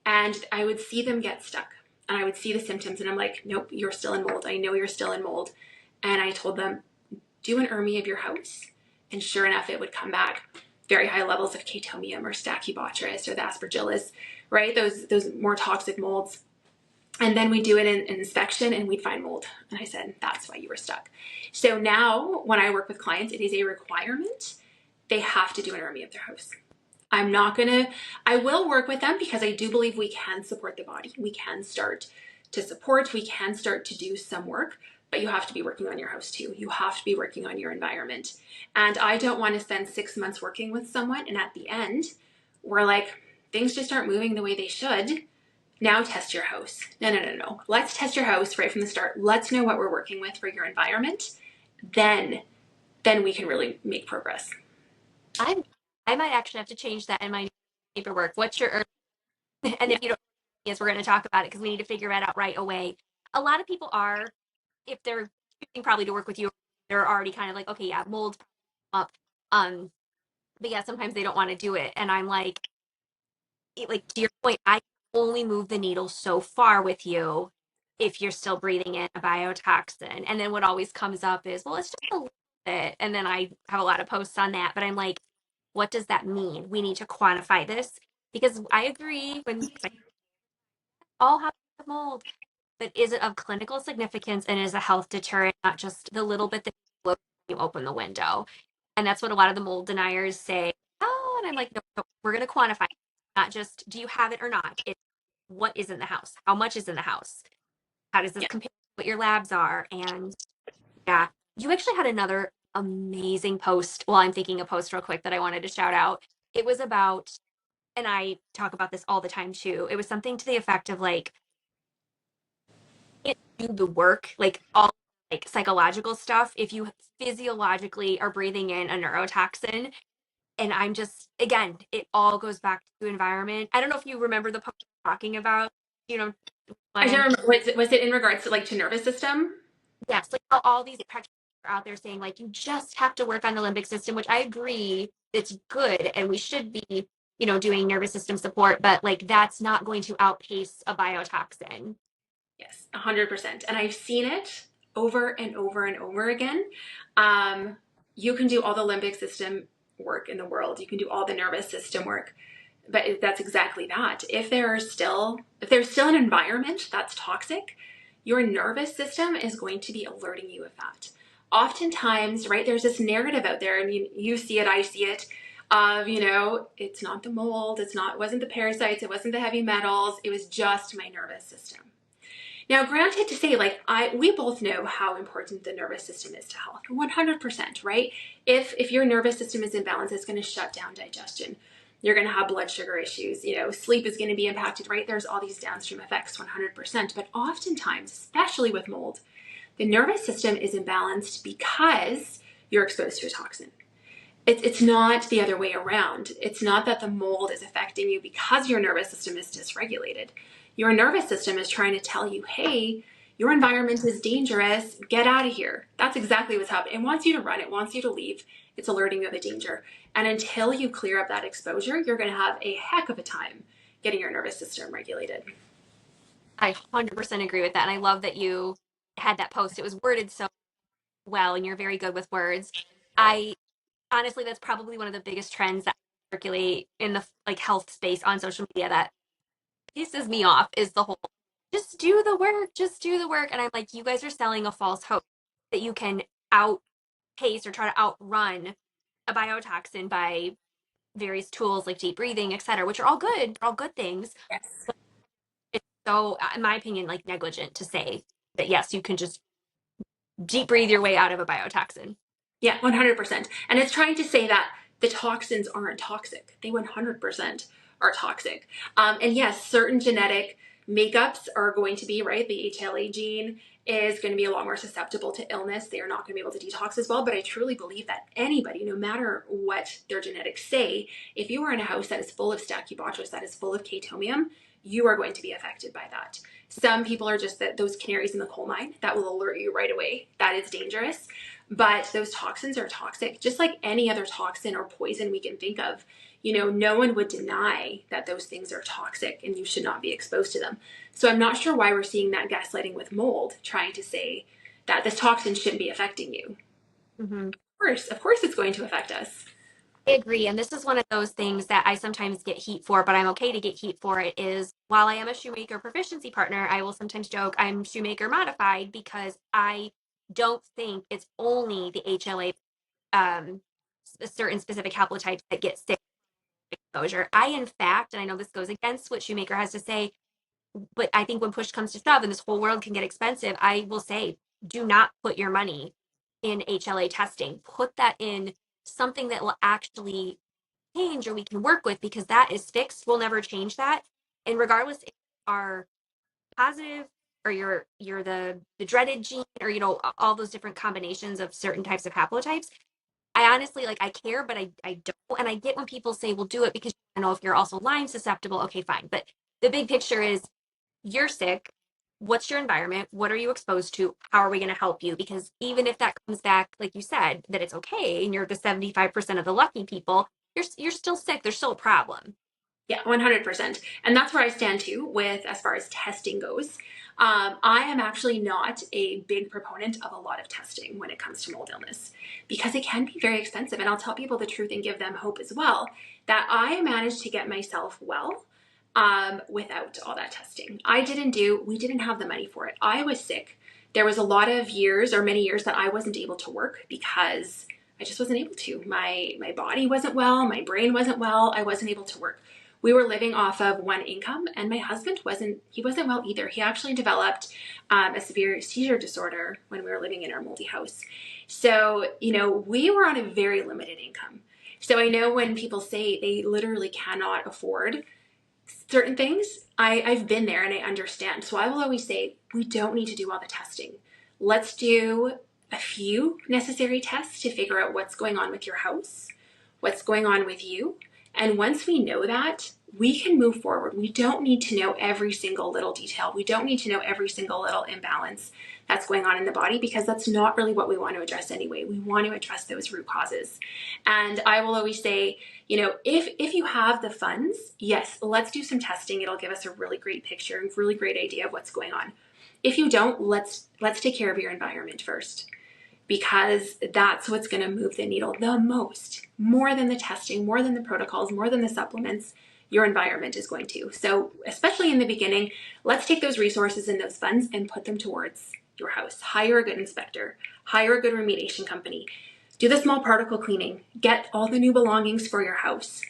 and I would see them get stuck. and I would see the symptoms and I'm like, nope, you're still in mold. I know you're still in mold. And I told them, do an ERMI of your house. And sure enough, it would come back very high levels of Chaetomium or Stachybotrys or the Aspergillus, right? Those more toxic molds. And then we do an inspection and we'd find mold. And I said, that's why you were stuck. So now when I work with clients, it is a requirement. They have to do an ERMI of their house. I will work with them because I do believe we can support the body. We can start to support, we can start to do some work, but you have to be working on your house too. You have to be working on your environment. And I don't want to spend 6 months working with someone and at the end, we're like, things just aren't moving the way they should. Now test your house. No. Let's test your house right from the start. Let's know what we're working with for your environment. Then we can really make progress. I I might actually have to change that in my paperwork. What's your and Yeah. if you don't, yes, we're going to talk about it because we need to figure it out right away. A lot of people are, if they're choosing probably to work with you, they're already kind of like, okay, yeah, mold's up. Um, but yeah, sometimes they don't want to do it, and I'm like to your point, I only move the needle so far with you if you're still breathing in a biotoxin. And then what always comes up is, well, it's just a little bit, and then I have a lot of posts on that. But I'm like, what does that mean? We need to quantify this because I agree when all have mold, but is it of clinical significance and is a health deterrent, not just the little bit that you open the window? And that's what a lot of the mold deniers say. Oh, and I'm like, no, we're going to quantify, not just do you have it or not. It's what is in the house, how much is in the house, how does this Yeah. compare to what your labs are, and yeah, you actually had another amazing post. Well, I'm thinking a post real quick that I wanted to shout out. It was about, and I talk about this all the time too. It was something to the effect of like can't do the work, like all like psychological stuff, if you physiologically are breathing in a neurotoxin. And I'm just, again, it all goes back to environment. I don't know if you remember the post talking about, you know, I don't when, remember, was it in regards to like to nervous system? yes, like all these practitioners are out there saying, like, you just have to work on the limbic system, which I agree it's good. And we should be, doing nervous system support, but like that's not going to outpace a biotoxin. Yes, 100%. And I've seen it over and over and over again. You can do all the limbic system work in the world. You can do all the nervous system work, but that's exactly that. If there's still an environment that's toxic, your nervous system is going to be alerting you of that. Oftentimes, right, there's this narrative out there, and you see it, I see it, of, it's not the mold, it wasn't the parasites, it wasn't the heavy metals, it was just my nervous system. Now, granted to say, like, we both know how important the nervous system is to health, 100%, right? If your nervous system is imbalanced, it's going to shut down digestion. You're going to have blood sugar issues, sleep is going to be impacted, right? There's all these downstream effects, 100%. But oftentimes, especially with mold, the nervous system is imbalanced because you're exposed to a toxin. It's not the other way around. It's not that the mold is affecting you because your nervous system is dysregulated. Your nervous system is trying to tell you, hey, your environment is dangerous. Get out of here. That's exactly what's happening. It wants you to run. It wants you to leave. It's alerting you of the danger. And until you clear up that exposure, you're going to have a heck of a time getting your nervous system regulated. I 100% agree with that. And I love that you had that post. It was worded so well, and you're very good with words. I honestly, that's probably one of the biggest trends that circulate in the like health space on social media that pisses me off is the whole just do the work. And I'm like, you guys are selling a false hope that you can outpace or try to outrun a biotoxin by various tools like deep breathing, et cetera, which are all good things. Yes. It's so, in my opinion, like negligent to say that yes, you can just deep breathe your way out of a biotoxin. Yeah, 100%. And it's trying to say that the toxins aren't toxic. They 100% are toxic. And yes, certain genetic makeups are going to be, right? The HLA gene is going to be a lot more susceptible to illness. They are not going to be able to detox as well. But I truly believe that anybody, no matter what their genetics say, if you are in a house that is full of Stachybotrys, that is full of Chaetomium, you are going to be affected by that. Some people are just those canaries in the coal mine that will alert you right away. That is dangerous. But those toxins are toxic, just like any other toxin or poison we can think of. no one would deny that those things are toxic and you should not be exposed to them. So I'm not sure why we're seeing that gaslighting with mold, trying to say that this toxin shouldn't be affecting you. Mm-hmm. Of course it's going to affect us. I agree. And this is one of those things that I sometimes get heat for, but I'm okay to get heat for it is while I am a shoemaker proficiency partner, I will sometimes joke I'm shoemaker modified because I don't think it's only the HLA certain specific haplotypes that get sick exposure. I, in fact, and I know this goes against what Shoemaker has to say, but I think when push comes to shove and this whole world can get expensive, I will say, do not put your money in HLA testing. Put that in something that will actually change or we can work with because that is fixed. We'll never change that. And regardless if you are positive or you're the dreaded gene or all those different combinations of certain types of haplotypes, I honestly like I care, but I don't. And I get when people say, "Well, do it because you know if you're also Lyme susceptible." Okay, fine. But the big picture is you're sick. What's your environment? What are you exposed to? How are we going to help you? Because even if that comes back, like you said, that it's okay, and you're the 75% of the lucky people, you're still sick. There's still a problem. Yeah, 100%. And that's where I stand too with as far as testing goes. I am actually not a big proponent of a lot of testing when it comes to mold illness because it can be very expensive. And I'll tell people the truth and give them hope as well that I managed to get myself well without all that testing. We didn't have the money for it. I was sick. There was a lot of years or many years that I wasn't able to work because I just wasn't able to. My body wasn't well, my brain wasn't well, I wasn't able to work. We were living off of one income and my husband wasn't well either. He actually developed a severe seizure disorder when we were living in our moldy house. So we were on a very limited income. So I know when people say they literally cannot afford certain things, I've been there and I understand. So I will always say we don't need to do all the testing. Let's do a few necessary tests to figure out what's going on with your house, what's going on with you. And once we know that, we can move forward. We don't need to know every single little detail. We don't need to know every single little imbalance that's going on in the body because that's not really what we want to address anyway. We want to address those root causes. And I will always say, if you have the funds, yes, let's do some testing. It'll give us a really great picture and really great idea of what's going on. If you don't, let's take care of your environment first because that's what's going to move the needle the most, more than the testing, more than the protocols, more than the supplements. Your environment is going to. So especially in the beginning, let's take those resources and those funds and put them towards your house. Hire a good inspector, hire a good remediation company, do the small particle cleaning, get all the new belongings for your house.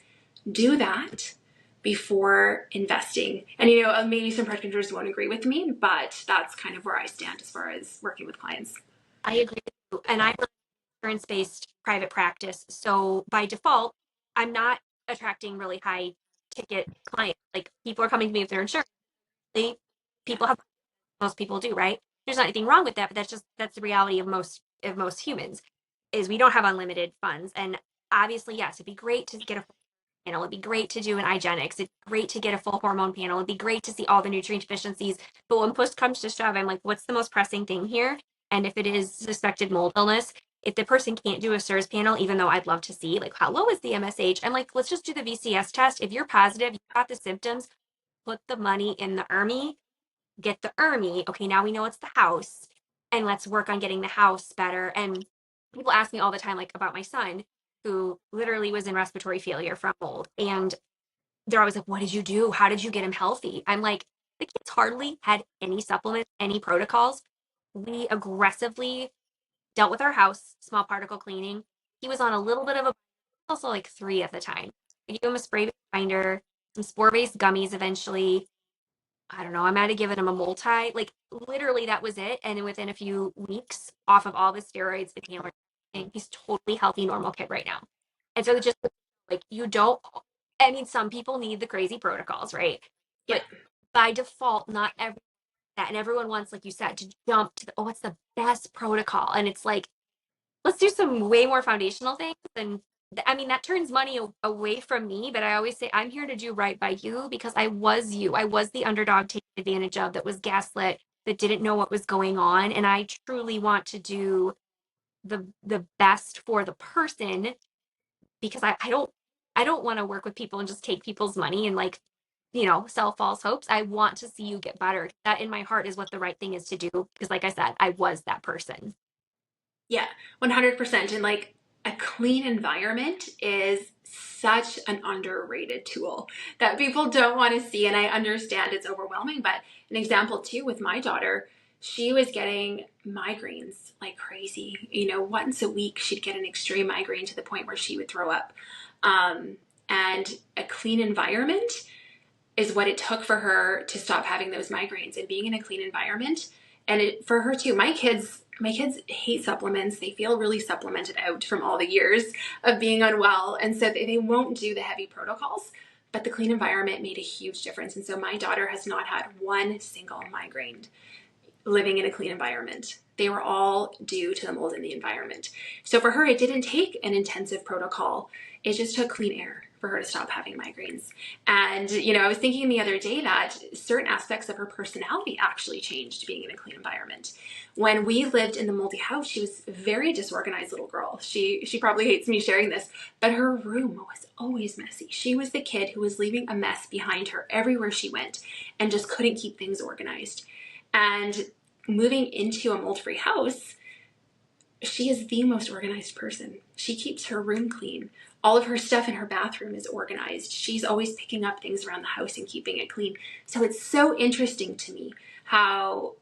Do that before investing. And maybe some practitioners won't agree with me, but that's kind of where I stand as far as working with clients. I agree with you. And I'm insurance-based private practice. So by default, I'm not attracting really high ticket clients. Like people are coming to me with their insurance. People have most people do, right? There's not anything wrong with that, but that's the reality of most humans is we don't have unlimited funds. And obviously, yes, it'd be great to get a panel. It'd be great to do an IGenics. It'd be great to get a full hormone panel. It'd be great to see all the nutrient deficiencies. But when push comes to shove, I'm like, what's the most pressing thing here? And if it is suspected mold illness, if the person can't do a SIRS panel, even though I'd love to see like how low is the MSH, I'm like, let's just do the VCS test. If you're positive, you got the symptoms, put the money in the ERMI, get the ERMI. Okay, now we know it's the house, and let's work on getting the house better. And people ask me all the time, like about my son, who literally was in respiratory failure from mold. And they're always like, what did you do? How did you get him healthy? I'm like, the kids hardly had any supplements, any protocols. We aggressively dealt with our house, small particle cleaning. He was on a little bit of a, also like 3 at the time. I gave him a spray binder, some spore based gummies eventually. I don't know, I might have given him a multi. Like literally that was it. And then within a few weeks, off of all the steroids, the pain, he's totally healthy, normal kid right now. And so just like you don't I mean, some people need the crazy protocols, right? Yeah. But by default, not every that and everyone wants, like you said, to jump to the what's the best protocol. And it's like, let's do some way more foundational things and I mean that turns money away from me, but I always say I'm here to do right by you because I was you. I was the underdog taken advantage of that was gaslit, that didn't know what was going on, and I truly want to do the best for the person because I don't I don't want to work with people and just take people's money and like, sell false hopes. I want to see you get better. That in my heart is what the right thing is to do. Because like I said, I was that person. Yeah, 100%. And like a clean environment is such an underrated tool that people don't want to see. And I understand it's overwhelming. But an example too with my daughter, she was getting migraines like crazy. Once a week, she'd get an extreme migraine to the point where she would throw up. Um, and a clean environment is what it took for her to stop having those migraines and being in a clean environment. And for her too, my kids hate supplements. They feel really supplemented out from all the years of being unwell. And so they won't do the heavy protocols, but the clean environment made a huge difference. And so my daughter has not had one single migraine living in a clean environment. They were all due to the mold in the environment. So for her, it didn't take an intensive protocol. It just took clean air for her to stop having migraines. And, I was thinking the other day that certain aspects of her personality actually changed being in a clean environment. When we lived in the moldy house, she was a very disorganized little girl. She probably hates me sharing this, but her room was always messy. She was the kid who was leaving a mess behind her everywhere she went and just couldn't keep things organized. And moving into a mold-free house, she is the most organized person. She keeps her room clean. All of her stuff in her bathroom is organized. She's always picking up things around the house and keeping it clean. So it's so interesting to me how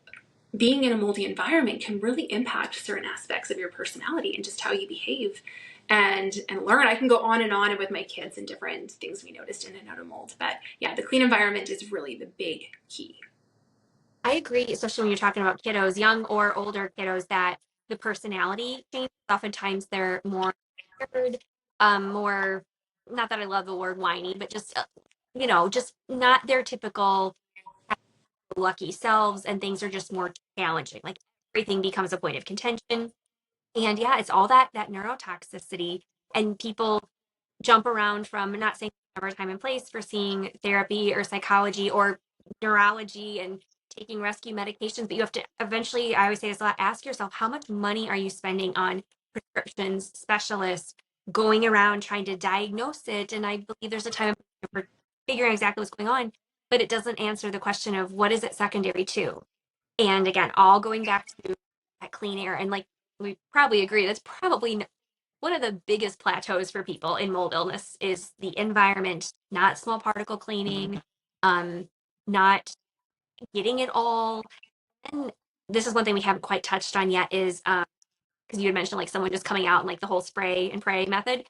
being in a moldy environment can really impact certain aspects of your personality and just how you behave and learn. I can go on and with my kids and different things we noticed in and out of mold. But yeah, the clean environment is really the big key. I agree, especially when you're talking about kiddos, young or older kiddos, that the personality changes. Oftentimes they're more scared, more, not that I love the word whiny, but just, just not their typical lucky selves, and things are just more challenging. Like everything becomes a point of contention. And yeah, it's all that neurotoxicity, and people jump around from, not saying never time and place for seeing therapy or psychology or neurology and taking rescue medications, but you have to eventually, I always say this a lot, ask yourself, how much money are you spending on prescriptions, specialists, going around trying to diagnose it? And I believe there's a time for figuring exactly what's going on, but it doesn't answer the question of what is it secondary to? And again, all going back to that clean air. And like we probably agree, that's probably one of the biggest plateaus for people in mold illness is the environment, not small particle cleaning, not getting it all. And this is one thing we haven't quite touched on yet is because you had mentioned like someone just coming out and like the whole spray and pray method,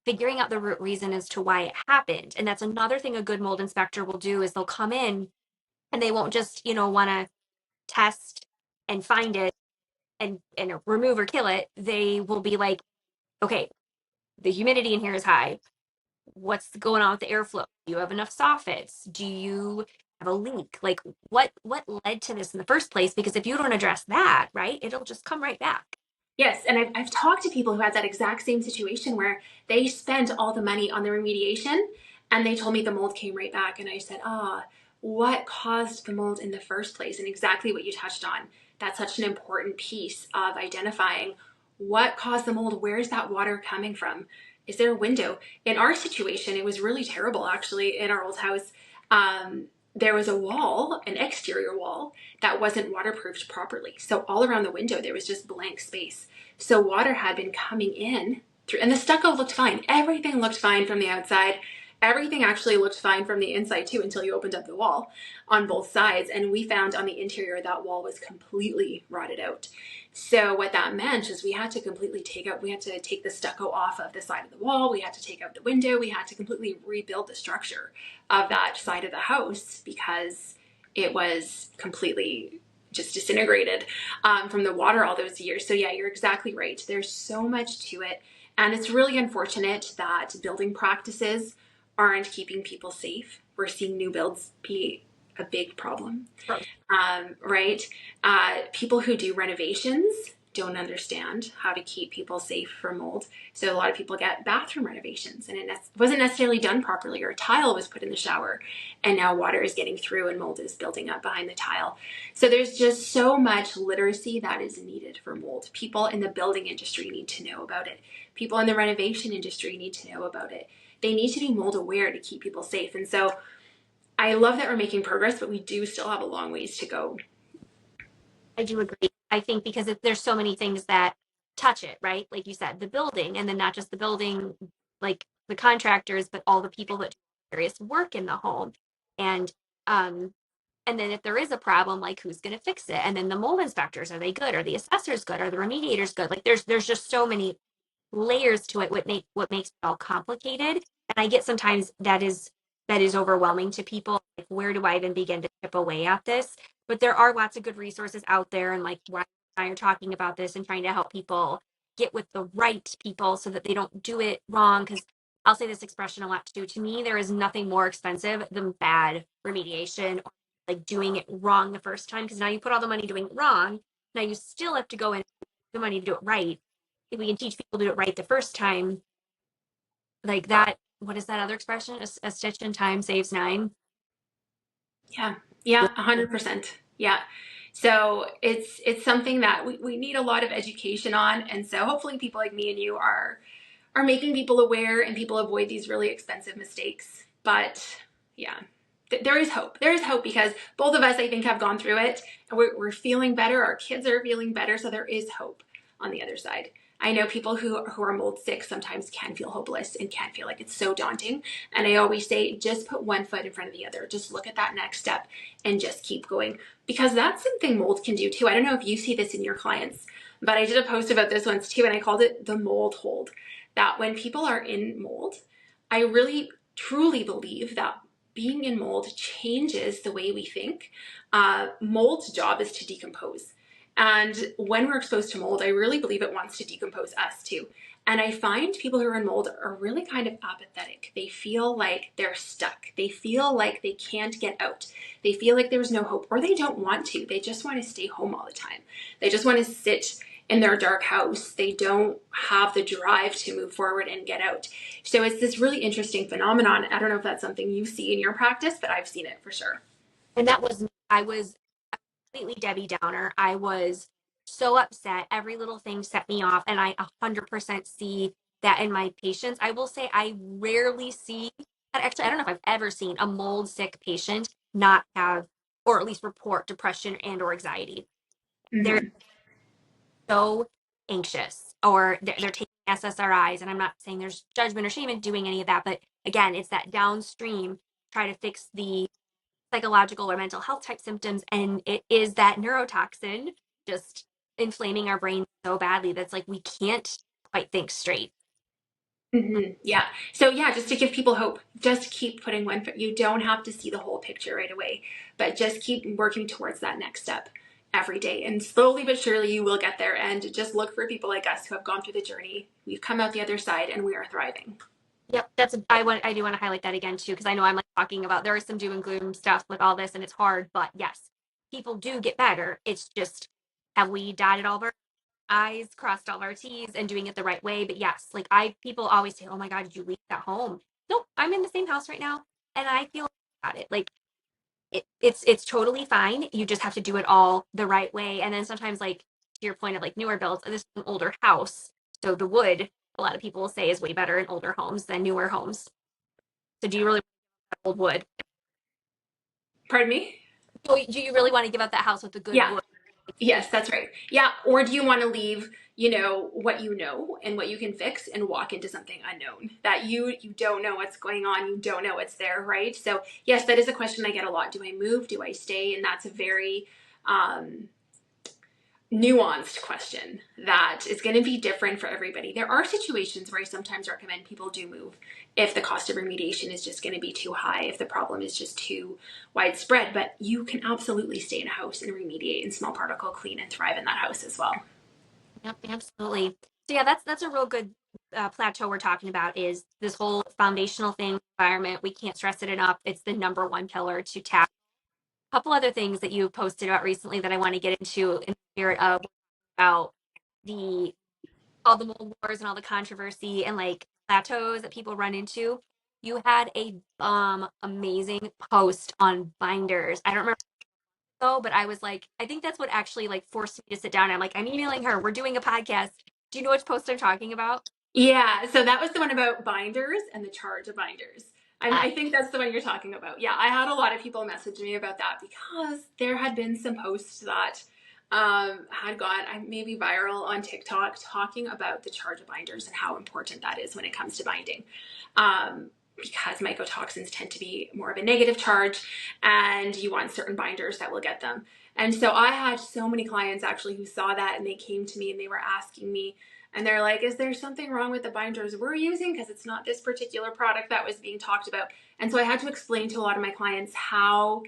figuring out the root reason as to why it happened. And that's another thing a good mold inspector will do is they'll come in and they won't just, want to test and find it and remove or kill it. They will be like, okay, the humidity in here is high. What's going on with the airflow? Do you have enough soffits? Do you have a leak? Like what led to this in the first place? Because if you don't address that, right, it'll just come right back. Yes, and I've talked to people who had that exact same situation where they spent all the money on the remediation and they told me the mold came right back. And I said, what caused the mold in the first place? And exactly what you touched on. That's such an important piece of identifying what caused the mold. Where's that water coming from? Is there a window? In our situation, it was really terrible actually in our old house. There was a wall, an exterior wall, that wasn't waterproofed properly. So all around the window, there was just blank space. So water had been coming in through, and the stucco looked fine. Everything looked fine from the outside. Everything actually looked fine from the inside too until you opened up the wall on both sides. And we found on the interior that wall was completely rotted out. So what that meant is we had to take the stucco off of the side of the wall. We had to take out the window. We had to completely rebuild the structure of that side of the house because it was completely just disintegrated from the water all those years. So yeah, you're exactly right. There's so much to it. And it's really unfortunate that building practices aren't keeping people safe. We're seeing new builds be a big problem, right? People who do renovations don't understand how to keep people safe from mold. So a lot of people get bathroom renovations and it wasn't necessarily done properly, or a tile was put in the shower and now water is getting through and mold is building up behind the tile. So there's just so much literacy that is needed for mold. People in the building industry need to know about it. People in the renovation industry need to know about it. they need to be mold aware to keep people safe. And so I love that we're making progress, but we do still have a long ways to go. I do agree. I think because there's so many things that touch it, right? Like you said, the building, and then not just the building, like the contractors, but all the people that do various work in the home. And um, and then if there is a problem, like who's going to fix it? And then the mold inspectors, are they good? Are the assessors good? Are the remediators good? Like there's just so many layers to it, what makes it all complicated. And I get sometimes that is overwhelming to people. Like, where do I even begin to chip away at this? But there are lots of good resources out there, and like why I are talking about this and trying to help people get with the right people so that they don't do it wrong. Because I'll say this expression a lot too. To me, there is nothing more expensive than bad remediation or like doing it wrong the first time. Because now you put all the money doing it wrong. Now you still have to go in the money to do it right. If we can teach people to do it right the first time, like that, what is that other expression? A stitch in time saves nine. Yeah, yeah, 100%. Yeah. So it's something that we need a lot of education on. And so hopefully people like me and you are making people aware and people avoid these really expensive mistakes. But yeah, there is hope. There is hope because both of us, I think, have gone through it and we're feeling better. Our kids are feeling better. So there is hope on the other side. I know people who are mold sick sometimes can feel hopeless and can feel like it's so daunting. And I always say, just put one foot in front of the other. Just look at that next step and just keep going because that's something mold can do too. I don't know if you see this in your clients, but I did a post about this once too, and I called it the mold hold. That when people are in mold, I really truly believe that being in mold changes the way we think. Mold's job is to decompose. And when we're exposed to mold, I really believe it wants to decompose us too. And I find people who are in mold are really kind of apathetic. They feel like they're stuck. They feel like they can't get out. They feel like there's no hope, or they don't want to. They just want to stay home all the time. They just want to sit in their dark house. They don't have the drive to move forward and get out. So it's this really interesting phenomenon. I don't know if that's something you see in your practice, but I've seen it for sure. And that was, I was completely Debbie Downer. I was so upset. Every little thing set me off. And I 100% see that in my patients. I will say I rarely see, actually, I don't know if I've ever seen a mold sick patient not have, or at least report depression and or anxiety. They're Mm-hmm. so anxious or they're taking SSRIs. And I'm not saying there's judgment or shame in doing any of that. But again, it's that downstream, try to fix the psychological or mental health type symptoms, and it is that neurotoxin just inflaming our brain so badly that's like we can't quite think straight. Mm-hmm. Yeah. So yeah, just to give people hope, just keep putting one foot. You don't have to see the whole picture right away, but just keep working towards that next step every day. And slowly but surely you will get there. And just look for people like us who have gone through the journey. We've come out the other side and we are thriving. Yep, I do want to highlight that again too, because I know I'm like talking about there is some doom and gloom stuff with all this and it's hard, but yes, people do get better. It's just, have we dotted all of our I's, crossed all of our T's, and doing it the right way? But yes, like people always say, oh my God, did you leave that home? Nope, I'm in the same house right now and I feel about it. Like it's totally fine. You just have to do it all the right way. And then sometimes, like to your point of like newer builds, this is an older house, so the wood, a lot of people will say, is way better in older homes than newer homes. So do you really want old wood? Pardon me? Do you really want to give up that house with the good Yeah. wood? Yes, that's right. Yeah. Or do you want to leave, what you know and what you can fix and walk into something unknown that you don't know what's going on. You don't know what's there. Right. So yes, that is a question I get a lot. Do I move? Do I stay? And that's a very, nuanced question that is going to be different for everybody. There are situations where I sometimes recommend people do move if the cost of remediation is just going to be too high, if the problem is just too widespread, but you can absolutely stay in a house and remediate and small particle clean and thrive in that house as well. Yep, absolutely. So yeah, that's a real good plateau we're talking about, is this whole foundational thing, environment. We can't stress it enough. It's the number one pillar to tackle. A couple other things that you posted about recently that I want to get into in the spirit of about the all the mold wars and all the controversy and like plateaus that people run into. You had a amazing post on binders. I don't remember though, but I was like, I think that's what actually like forced me to sit down. I'm like, I'm emailing her. We're doing a podcast. Do you know which post I'm talking about? Yeah, so that was the one about binders and the charge of binders. Uh, I think that's the one you're talking about. Yeah, I had a lot of people message me about that because there had been some posts that had gone maybe viral on TikTok talking about the charge of binders and how important that is when it comes to binding. Because mycotoxins tend to be more of a negative charge, and you want certain binders that will get them. And so I had so many clients actually who saw that and they came to me and they were asking me, and they're like, is there something wrong with the binders we're using? Because it's not this particular product that was being talked about. And so I had to explain to a lot of my clients how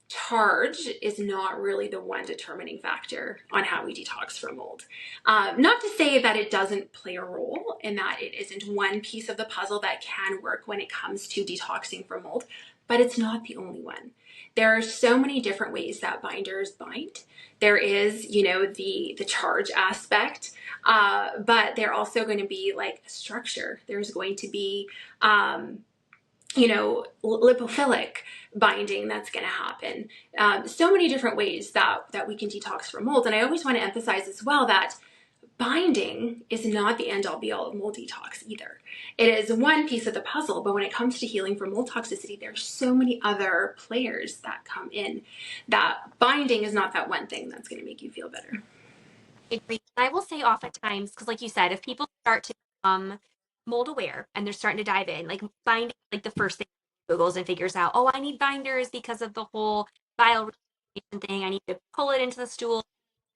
charge is not really the one determining factor on how we detox from mold. Not to say that it doesn't play a role and that it isn't one piece of the puzzle that can work when it comes to detoxing from mold, but it's not the only one. There are so many different ways that binders bind. There is, the charge aspect, but they're also going to be like structure. There's going to be, lipophilic binding that's going to happen. So many different ways that we can detox from mold. And I always want to emphasize as well that binding is not the end all be all of mold detox either. It is one piece of the puzzle, but when it comes to healing from mold toxicity, there's so many other players that come in that binding is not that one thing that's going to make you feel better. agree. I will say oftentimes, because like you said, if people start to become mold aware and they're starting to dive in, like binding, like the first thing Googles and figures out, oh, I need binders because of the whole bile thing. I need to pull it into the stool,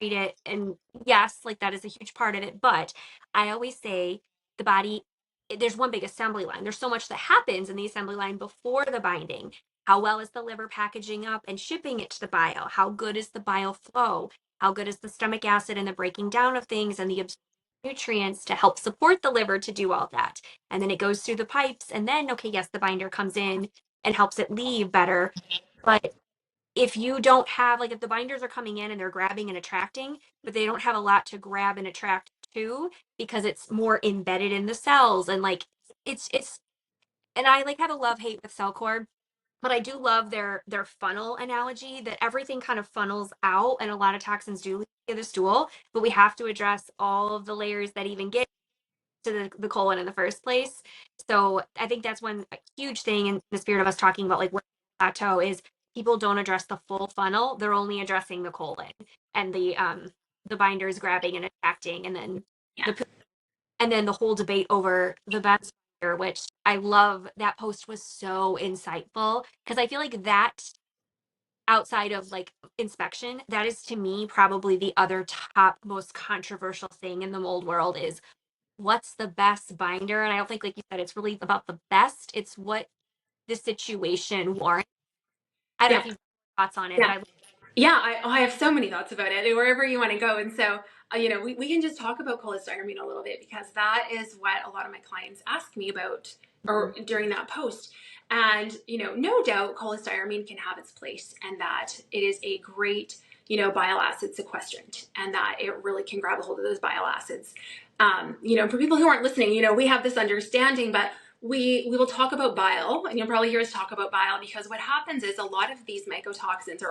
treat it. And yes, like that is a huge part of it. But I always say the body, there's one big assembly line. There's so much that happens in the assembly line before the binding. How well is the liver packaging up and shipping it to the bile? How good is the bile flow? How good is the stomach acid and the breaking down of things and the nutrients to help support the liver to do all that? And then it goes through the pipes. And then, okay, yes, the binder comes in and helps it leave better. But if you don't have, like, if the binders are coming in and they're grabbing and attracting, but they don't have a lot to grab and attract to because it's more embedded in the cells and like it's and I like have a love hate with Cellcore, but I do love their funnel analogy that everything kind of funnels out and a lot of toxins do leave the stool, but we have to address all of the layers that even get to the colon in the first place. So I think that's one huge thing in the spirit of us talking about like where plateau is people don't address the full funnel. They're only addressing the colon and the binders grabbing and attracting and then Yeah. the and then the whole debate over the best binder, which I love that post was so insightful because I feel like that outside of like inspection, that is to me probably the other top most controversial thing in the mold world is what's the best binder. And I don't think, like you said, it's really about the best. It's what the situation warrants. I don't know Yeah. if you've thoughts on it, but Yeah. I Yeah, I have so many thoughts about it, and wherever you want to go. And so, we can just talk about cholestyramine a little bit because that is what a lot of my clients ask me about or during that post. And, no doubt cholestyramine can have its place and that it is a great, bile acid sequestrant and that it really can grab a hold of those bile acids. For people who aren't listening, we have this understanding, but we will talk about bile, and you'll probably hear us talk about bile because what happens is a lot of these mycotoxins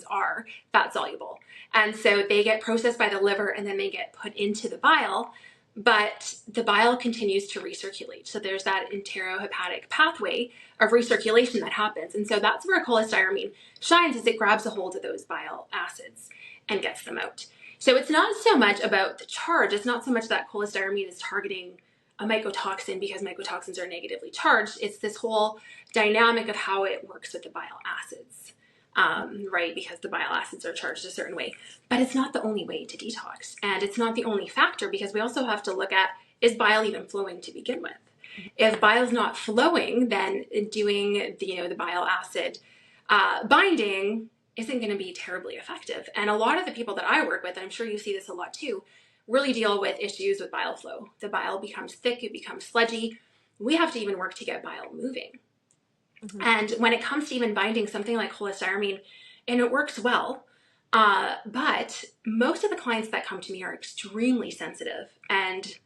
are fat soluble, and so they get processed by the liver and then they get put into the bile, but the bile continues to recirculate. So there's that enterohepatic pathway of recirculation that happens, and so that's where cholestyramine shines, is it grabs a hold of those bile acids and gets them out. So it's not so much about the charge. It's not so much that cholestyramine is targeting a mycotoxin because mycotoxins are negatively charged. It's this whole dynamic of how it works with the bile acids, right? Because the bile acids are charged a certain way. But it's not the only way to detox. And it's not the only factor because we also have to look at, is bile even flowing to begin with? If bile is not flowing, then doing the bile acid binding isn't going to be terribly effective. And a lot of the people that I work with, and I'm sure you see this a lot too, really deal with issues with bile flow. The bile becomes thick, it becomes sludgy. We have to even work to get bile moving. Mhm. And when it comes to even binding something like cholestyramine, and it works well, but most of the clients that come to me are extremely sensitive and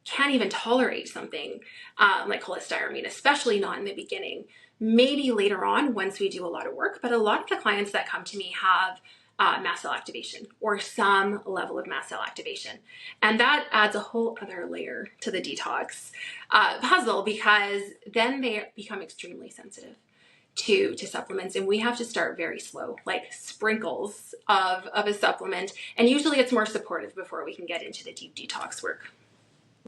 can't even tolerate something like cholestyramine, especially not in the beginning. Maybe later on once we do a lot of work, but a lot of the clients that come to me have mast cell activation or some level of mast cell activation. And that adds a whole other layer to the detox puzzle, because then they become extremely sensitive to supplements, and we have to start very slow, like sprinkles of a supplement, and usually it's more supportive before we can get into the deep detox work.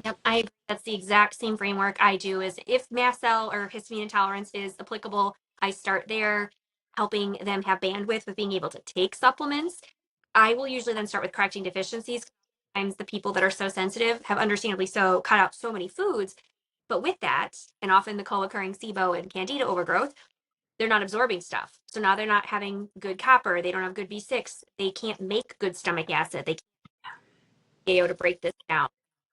Yep, I agree. That's the exact same framework I do. Is if mast cell or histamine intolerance is applicable, I start there, helping them have bandwidth with being able to take supplements. I will usually then start with correcting deficiencies. Sometimes the people that are so sensitive have understandably so cut out so many foods, but with that, and often the co-occurring SIBO and candida overgrowth, they're not absorbing stuff. So now they're not having good copper. They don't have good B6. They can't make good stomach acid. They can't be able to break this down.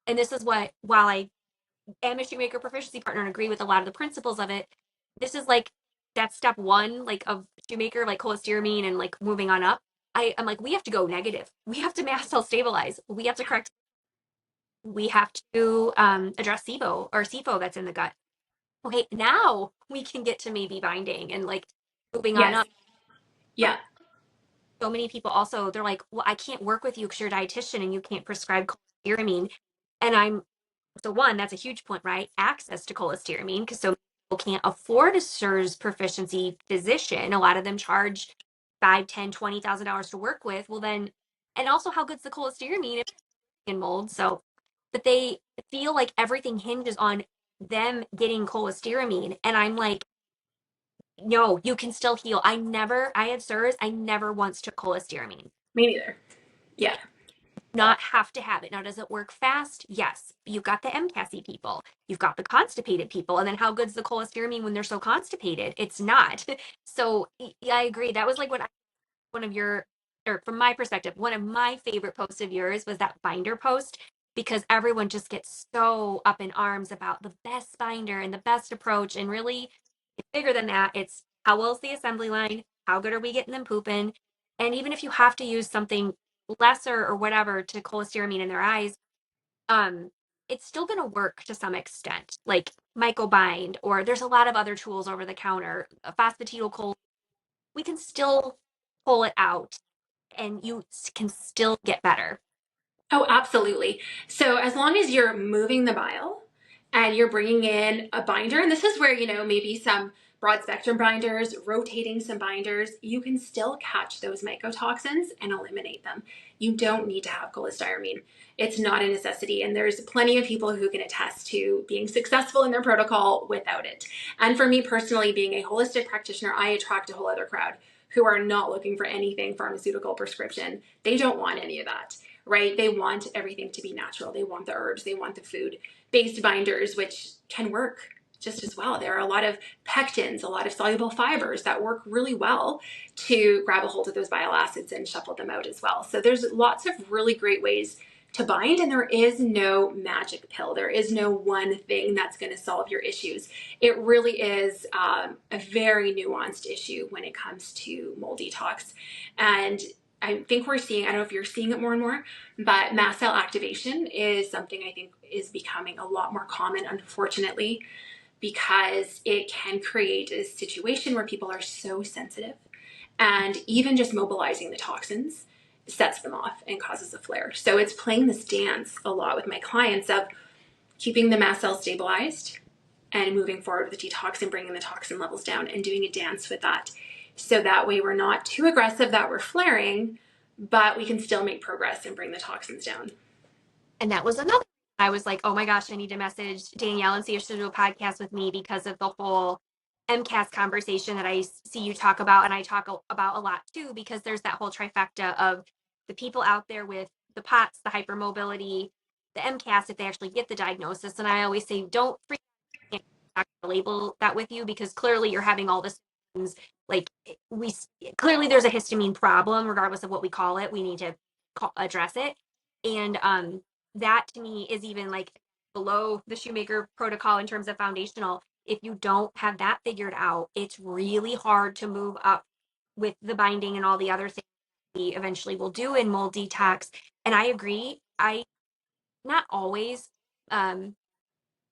And this is what, while I am a shoemaker proficiency partner and agree with a lot of the principles of it, this is like that step one, like of shoemaker, like cholestyramine and like moving on up. I'm like, we have to go negative. We have to mast cell stabilize. We have to correct. We have to address SIBO or SIFO that's in the gut. Okay, now we can get to maybe binding and like moving on Yes. up. Yeah. So many people also, they're like, well, I can't work with you because you're a dietitian and you can't prescribe cholestyramine. And I'm, so one, that's a huge point, right? Access to cholestyramine, because so many people can't afford a SIRS proficiency physician. A lot of them charge 5, 10, $20,000 to work with. Well then, and also how good's the cholestyramine if it's in mold? So, but they feel like everything hinges on them getting cholestyramine. And I'm like, no, you can still heal. I had SIRS, I never once took cholestyramine. Me neither. Yeah. Not have to have it. Now, does it work fast? Yes. You've got the MCASI people, you've got the constipated people, and then how good's the cholestyramine when they're so constipated? It's not. So yeah, I agree. That was like one of your, or from my perspective, one of my favorite posts of yours was that binder post, because everyone just gets so up in arms about the best binder and the best approach. And really, it's bigger than that. It's how well is the assembly line? How good are we getting them pooping? And even if you have to use something lesser or whatever to cholestyramine in their eyes, um, it's still going to work to some extent. Like mycobind, or there's a lot of other tools over the counter, phosphatidylcholine. We can still pull it out and you can still get better. Oh, absolutely. So as long as you're moving the bile and you're bringing in a binder, and this is where, maybe some broad spectrum binders, rotating some binders, you can still catch those mycotoxins and eliminate them. You don't need to have cholestyramine. It's not a necessity. And there's plenty of people who can attest to being successful in their protocol without it. And for me personally, being a holistic practitioner, I attract a whole other crowd who are not looking for anything pharmaceutical prescription. They don't want any of that, right? They want everything to be natural. They want the herbs, they want the food based binders, which can work just as well. There are a lot of pectins, a lot of soluble fibers that work really well to grab a hold of those bile acids and shuffle them out as well. So there's lots of really great ways to bind, and there is no magic pill. There is no one thing that's going to solve your issues. It really is a very nuanced issue when it comes to mold detox. And I think we're seeing, I don't know if you're seeing it more and more, but mast cell activation is something I think is becoming a lot more common, unfortunately, because it can create a situation where people are so sensitive, and even just mobilizing the toxins sets them off and causes a flare. So it's playing this dance a lot with my clients of keeping the mast cell stabilized and moving forward with the detox and bringing the toxin levels down and doing a dance with that. So that way we're not too aggressive that we're flaring, but we can still make progress and bring the toxins down. And that was another. I was like, oh my gosh, I need to message Danielle and see if she'll do a podcast with me because of the whole MCAS conversation that I see you talk about. And I talk about a lot too, because there's that whole trifecta of the people out there with the POTS, the hypermobility, the MCAS, if they actually get the diagnosis. And I always say, don't freak out, label that with you, because clearly you're having all this things. Like we clearly there's a histamine problem, regardless of what we call it. We need to address it. And that to me is even like below the shoemaker protocol in terms of foundational. If you don't have that figured out, it's really hard to move up with the binding and all the other things we eventually will do in mold detox. And I agree, I not always um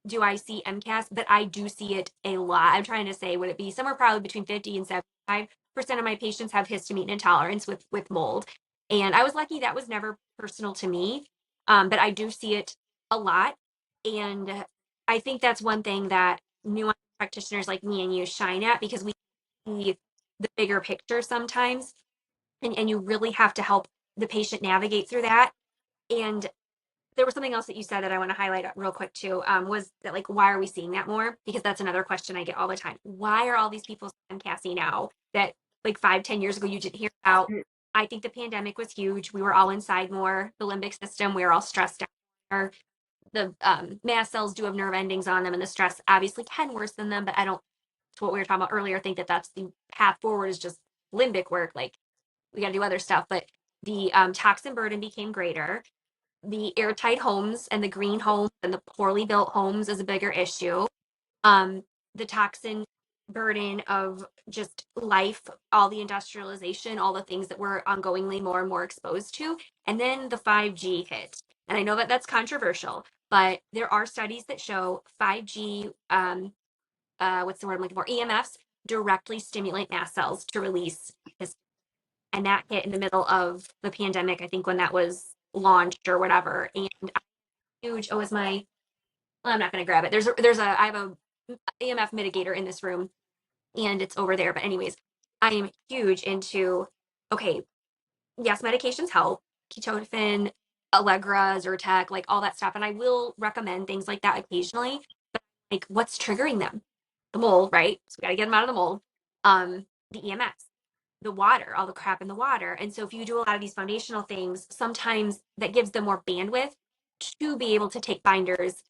do I see MCAS, but I do see it a lot. I'm trying to say, would it be somewhere probably between 50 and 75? of my patients have histamine intolerance with mold. And I was lucky that was never personal to me. But I do see it a lot. And I think that's one thing that nuanced practitioners like me and you shine at, because we see the bigger picture sometimes. And you really have to help the patient navigate through that. And there was something else that you said that I want to highlight real quick too. Was that, like, why are we seeing that more? Because that's another question I get all the time. Why are all these people casting now that, like, 5, 10 years ago you didn't hear about? I think the pandemic was huge. We were all inside more. The limbic system, we were all stressed out. The mast cells do have nerve endings on them, and the stress obviously can worsen them. But I don't. To what we were talking about earlier, think that that's the path forward, is just limbic work. Like, we got to do other stuff. But the toxin burden became greater. The airtight homes and the green homes and the poorly built homes is a bigger issue. Um, the toxin burden of just life, all the industrialization, all the things that we're ongoingly more and more exposed to. And then the 5G hit. And I know that that's controversial, but there are studies that show 5G, what's the word I'm looking for? EMFs directly stimulate mast cells to release this. And that hit in the middle of the pandemic, I think, when that was launched or whatever. And huge. Oh, is my? Well, I'm not going to grab it. I have a EMF mitigator in this room, and it's over there. But anyways, I am huge into. Okay, yes, medications help. Ketotifen, Allegra, Zyrtec, like all that stuff, and I will recommend things like that occasionally. Like, what's triggering them? The mold, right? So we got to get them out of the mold. The EMS, the water, all the crap in the water. And so if you do a lot of these foundational things, sometimes that gives them more bandwidth to be able to take binders,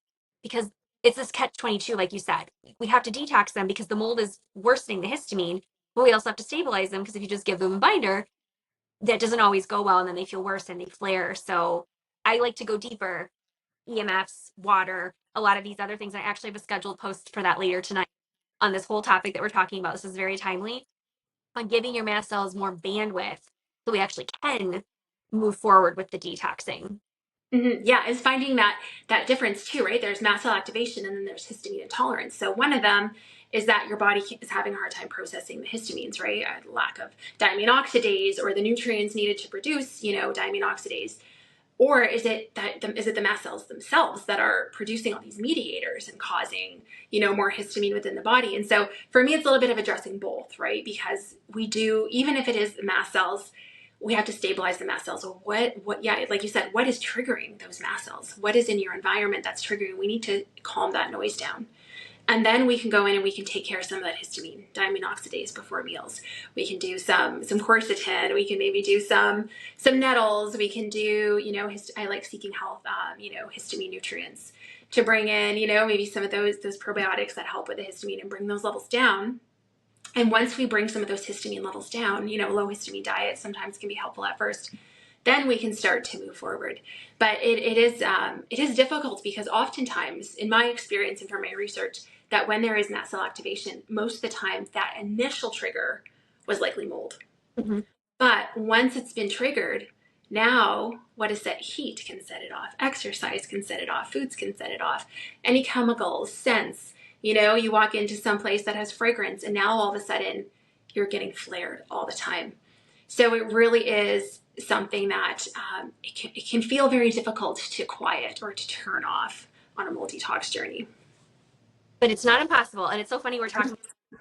because it's this catch 22, like you said. We have to detox them because the mold is worsening the histamine, but we also have to stabilize them, because if you just give them a binder, that doesn't always go well, and then they feel worse and they flare. So I like to go deeper. EMFs, water, a lot of these other things. I actually have a scheduled post for that later tonight on this whole topic that we're talking about. This is very timely, on giving your mast cells more bandwidth so we actually can move forward with the detoxing. Yeah, is finding that difference too, right? There's mast cell activation and then there's histamine intolerance. So one of them is that your body is having a hard time processing the histamines, right? A lack of diamine oxidase or the nutrients needed to produce, diamine oxidase. Or is it the mast cells themselves that are producing all these mediators and causing, more histamine within the body? And so for me, it's a little bit of addressing both, right? Because we do, even if it is the mast cells, we have to stabilize the mast cells. So yeah, like you said, what is triggering those mast cells? What is in your environment that's triggering? We need to calm that noise down. And then we can go in and we can take care of some of that histamine, diamine oxidase before meals. We can do some quercetin. We can maybe do some nettles. We can do, I like Seeking Health, histamine nutrients to bring in, maybe some of those probiotics that help with the histamine and bring those levels down. And once we bring some of those histamine levels down, low histamine diet sometimes can be helpful at first. Then we can start to move forward. But it is difficult, because oftentimes, in my experience and from my research, that when there is mast cell activation, most of the time that initial trigger was likely mold. Mm-hmm. But once it's been triggered, now what is that? Heat can set it off. Exercise can set it off. Foods can set it off. Any chemicals, scents. You walk into some place that has fragrance, and now all of a sudden you're getting flared all the time. So it really is something that it can feel very difficult to quiet or to turn off on a multi-tox journey. But it's not impossible. And it's so funny we're talking.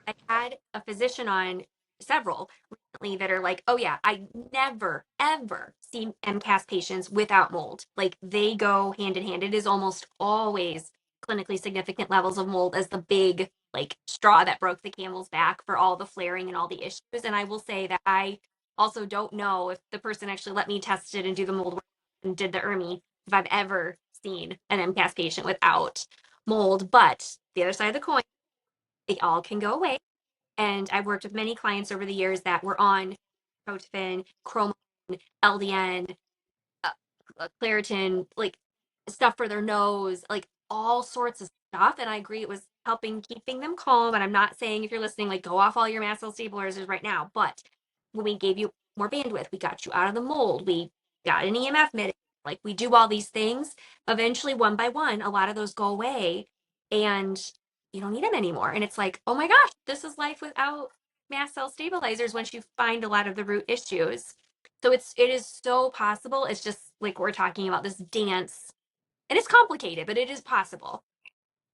I had a physician on, several recently, that are like, oh yeah, I never ever see MCAS patients without mold. Like, they go hand in hand. It is almost always clinically significant levels of mold as the big, like, straw that broke the camel's back for all the flaring and all the issues. And I will say that I also don't know if the person actually let me test it and do the mold work and did the ERMI, if I've ever seen an MCAS patient without mold. But the other side of the coin, they all can go away. And I've worked with many clients over the years that were on Protofen, Chromium, LDN, uh, Claritin, like stuff for their nose, like all sorts of stuff. And I agree, it was helping keeping them calm. And I'm not saying, if you're listening, like, go off all your mast cell stabilizers right now. But when we gave you more bandwidth, we got you out of the mold, we got an EMF mitigator, like, we do all these things. Eventually, one by one, a lot of those go away, and you don't need them anymore. And it's like, oh my gosh, this is life without mast cell stabilizers once you find a lot of the root issues. So it is so possible. It's just like we're talking about this dance, and it's complicated, but it is possible.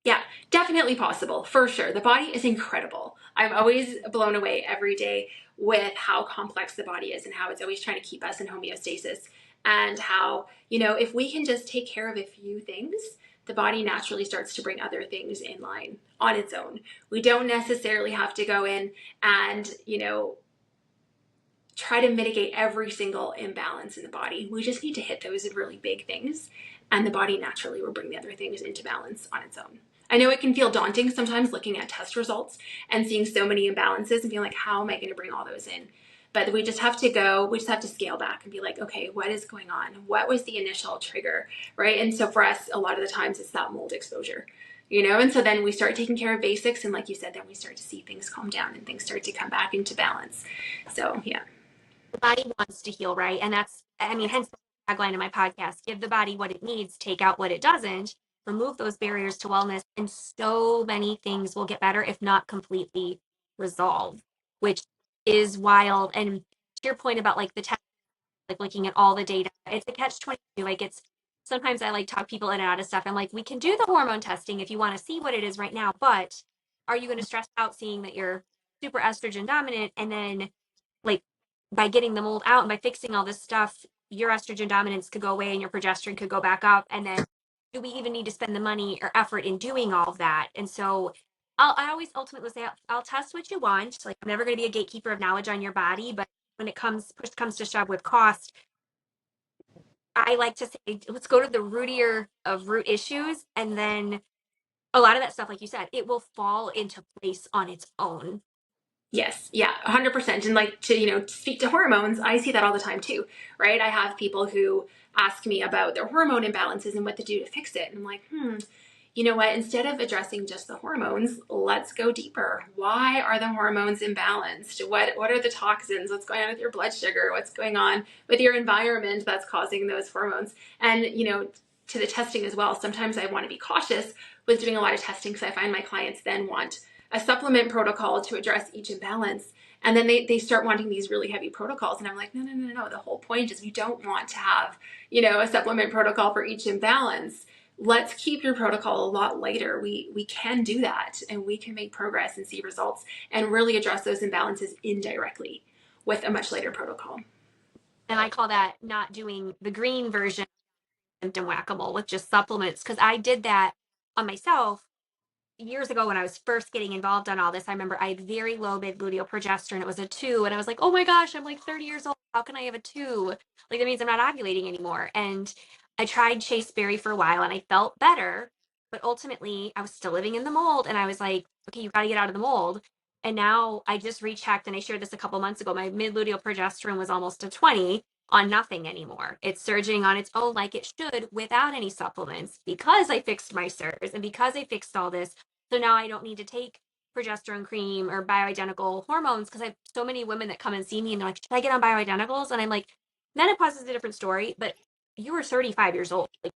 Yeah, definitely possible, for sure. The body is incredible. I'm always blown away every day with how complex the body is and how it's always trying to keep us in homeostasis. And how, if we can just take care of a few things, the body naturally starts to bring other things in line on its own. We don't necessarily have to go in and, try to mitigate every single imbalance in the body. We just need to hit those really big things, and the body naturally will bring the other things into balance on its own. I know it can feel daunting sometimes looking at test results and seeing so many imbalances and being like, how am I going to bring all those in? But we just have to scale back and be like, okay, what is going on? What was the initial trigger, right? And so for us, a lot of the times it's that mold exposure, and so then we start taking care of basics. And like you said, then we start to see things calm down and things start to come back into balance. So yeah. The body wants to heal, right? And that's, I mean, hence the tagline of my podcast: give the body what it needs, take out what it doesn't, remove those barriers to wellness, and so many things will get better, if not completely resolved, which is wild. And to your point about like the test, like looking at all the data, it's a catch 22. Like it's sometimes I like talk people in and out of stuff. I'm like, we can do the hormone testing if you want to see what it is right now, but are you going to stress out seeing that you're super estrogen dominant, and then like by getting the mold out and by fixing all this stuff, your estrogen dominance could go away and your progesterone could go back up. And then do we even need to spend the money or effort in doing all of that? And so I always ultimately say, I'll test what you want. Like I'm never going to be a gatekeeper of knowledge on your body, but when it push comes to shove with cost, I like to say, let's go to the rootier of root issues. And then a lot of that stuff, like you said, it will fall into place on its own. Yes, yeah, 100%. And like to, speak to hormones, I see that all the time too, right? I have people who ask me about their hormone imbalances and what to do to fix it. And I'm like, you know what? Instead of addressing just the hormones, let's go deeper. Why are the hormones imbalanced? What are the toxins? What's going on with your blood sugar? What's going on with your environment that's causing those hormones? And, to the testing as well, sometimes I want to be cautious with doing a lot of testing because I find my clients then want a supplement protocol to address each imbalance. And then they start wanting these really heavy protocols. And I'm like, no. The whole point is we don't want to have, a supplement protocol for each imbalance. Let's keep your protocol a lot lighter. We can do that, and we can make progress and see results and really address those imbalances indirectly with a much lighter protocol. And I call that not doing the green version symptom whack-a-mole with just supplements, because I did that on myself years ago when I was first getting involved on all this. I remember I had very low mid luteal progesterone. It was a 2, and I was like, oh my gosh, I'm like 30 years old. How can I have a 2? Like that means I'm not ovulating anymore. And I tried Chase Berry for a while and I felt better, but ultimately I was still living in the mold, and I was like, okay, you got to get out of the mold. And now I just rechecked, and I shared this a couple months ago. My mid luteal progesterone was almost a 20 on nothing anymore. It's surging on its own like it should without any supplements, because I fixed my SIRS and because I fixed all this. So now I don't need to take progesterone cream or bioidentical hormones, because I have so many women that come and see me and they're like, should I get on bioidenticals? And I'm like, menopause is a different story, but you were 35 years old. Like,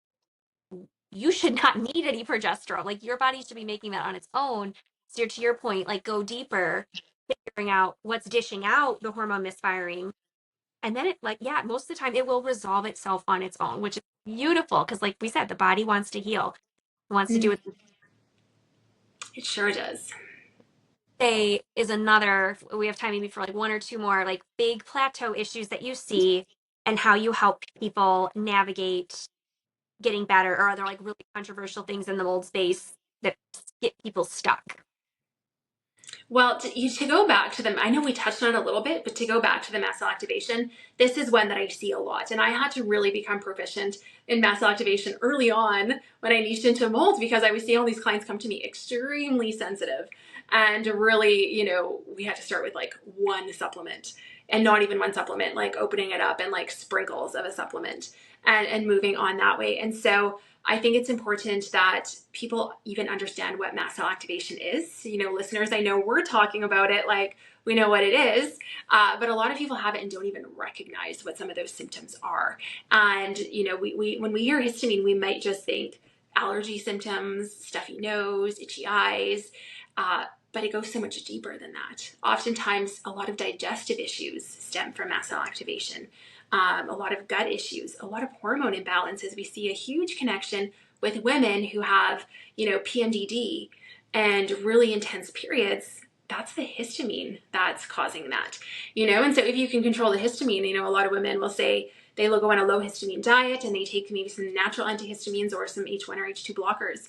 you should not need any progesterone. Like your body should be making that on its own. So to your point, like go deeper, figuring out what's dishing out the hormone misfiring. And then it like, yeah, most of the time it will resolve itself on its own, which is beautiful. Cause like we said, the body wants to heal. It wants to do it. It sure does. Say is another, we have time maybe for like one or two more like big plateau issues that you see, and how you help people navigate getting better, or are there like really controversial things in the mold space that get people stuck? Well, to go back to them, I know we touched on it a little bit, but to go back to the mast cell activation, this is one that I see a lot. And I had to really become proficient in mast cell activation early on when I niched into mold, because I was seeing all these clients come to me extremely sensitive. And really, we had to start with like one supplement, and not even one supplement, like opening it up and like sprinkles of a supplement and moving on that way. And so I think it's important that people even understand what mast cell activation is. Listeners, I know we're talking about it like we know what it is, but a lot of people have it and don't even recognize what some of those symptoms are. And, we when we hear histamine, we might just think allergy symptoms, stuffy nose, itchy eyes. but it goes so much deeper than that. Oftentimes, a lot of digestive issues stem from mast cell activation, a lot of gut issues, a lot of hormone imbalances. We see a huge connection with women who have, PMDD and really intense periods. That's the histamine that's causing that, And so if you can control the histamine, a lot of women will say they will go on a low histamine diet and they take maybe some natural antihistamines or some H1 or H2 blockers,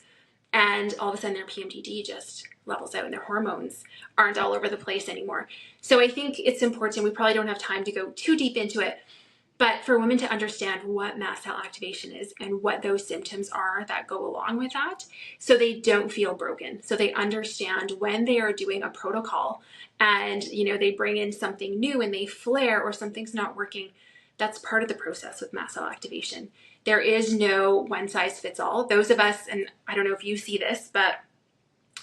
and all of a sudden their PMDD just levels out and their hormones aren't all over the place anymore. So I think it's important. We probably don't have time to go too deep into it, but for women to understand what mast cell activation is and what those symptoms are that go along with that, so they don't feel broken. So they understand when they are doing a protocol and, they bring in something new and they flare or something's not working. That's part of the process with mast cell activation. There is no one size fits all. Those of us, and I don't know if you see this, but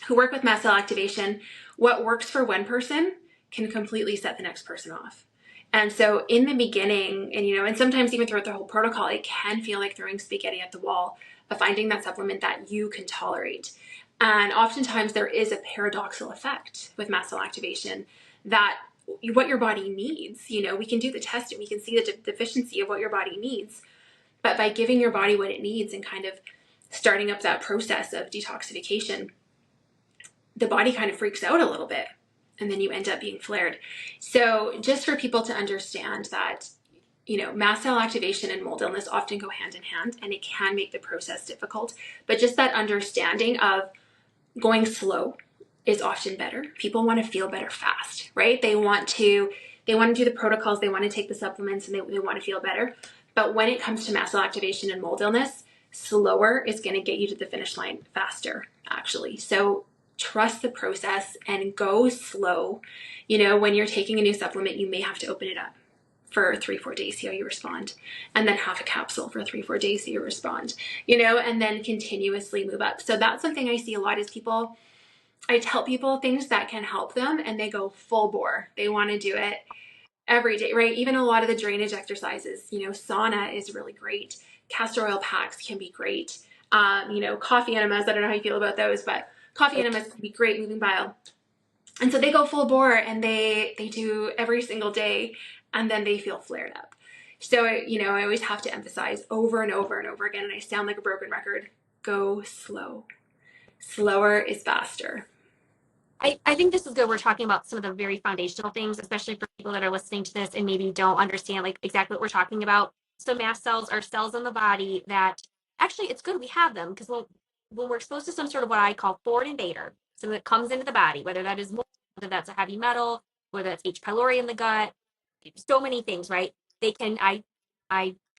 who work with mast cell activation, what works for one person can completely set the next person off. And so in the beginning, and sometimes even throughout the whole protocol, it can feel like throwing spaghetti at the wall of finding that supplement that you can tolerate. And oftentimes there is a paradoxical effect with mast cell activation that what your body needs, we can do the test and we can see the deficiency of what your body needs. But by giving your body what it needs and kind of starting up that process of detoxification, the body kind of freaks out a little bit and then you end up being flared. So just for people to understand that, mast cell activation and mold illness often go hand in hand and it can make the process difficult. But just that understanding of going slow is often better. People want to feel better fast, right? They want to do the protocols, they want to take the supplements, and they want to feel better. But when it comes to mast cell activation and mold illness, slower is going to get you to the finish line faster, actually. So trust the process and go slow. When you're taking a new supplement, you may have to open it up for 3-4 days, see how you respond, and then have a capsule for 3-4 days, see how you respond, and then continuously move up. So that's something I see a lot is I tell people things that can help them and they go full bore. They want to do it every day, right? Even a lot of the drainage exercises, sauna is really great. Castor oil packs can be great. Coffee enemas, I don't know how you feel about those, but coffee enemas can be great, moving bile. And so they go full bore and they do every single day and then they feel flared up. So, I always have to emphasize over and over and over again, and I sound like a broken record, go slow. Slower is faster. I think this is good. We're talking about some of the very foundational things, especially for people that are listening to this and maybe don't understand like exactly what we're talking about. So mast cells are cells in the body that actually it's good we have them because when we're exposed to some sort of what I call foreign invader, something that comes into the body, whether that is mold, whether that's a heavy metal, whether that's H. pylori in the gut, so many things, right? They can I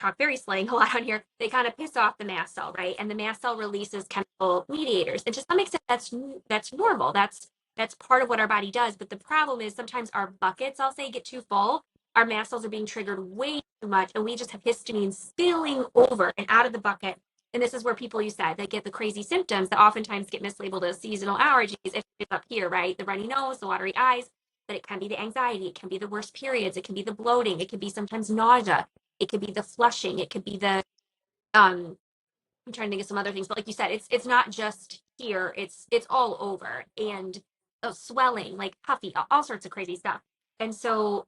talk very slang a lot on here. They kind of piss off the mast cell, right? And the mast cell releases chemical mediators. And to some extent, that's normal. That's part of what our body does. But the problem is sometimes our buckets, I'll say, get too full. Our mast cells are being triggered way too much, and we just have histamine spilling over and out of the bucket. And this is where people, you said, that get the crazy symptoms that oftentimes get mislabeled as seasonal allergies. If it's up here, right? The runny nose, the watery eyes, but it can be the anxiety, it can be the worst periods, it can be the bloating, it can be sometimes nausea, it could be the flushing, it could be the I'm trying to think of some other things, but like you said, it's not just here, it's all over, and swelling, like puffy, all sorts of crazy stuff. And so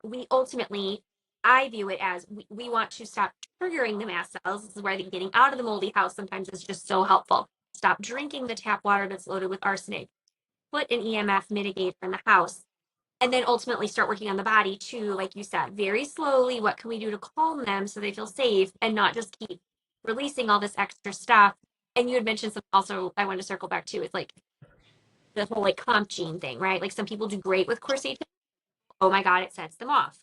we ultimately, I view it as we want to stop triggering the mast cells. This is where I think getting out of the moldy house sometimes is just so helpful. Stop drinking the tap water that's loaded with arsenic. Put an EMF mitigator in the house, and then ultimately start working on the body too, like you said, very slowly. What can we do to calm them so they feel safe and not just keep releasing all this extra stuff? And you had mentioned some also, I wanted to circle back to, it's like the whole like comp gene thing, right? Like some people do great with quercetin. Oh my God, it sets them off.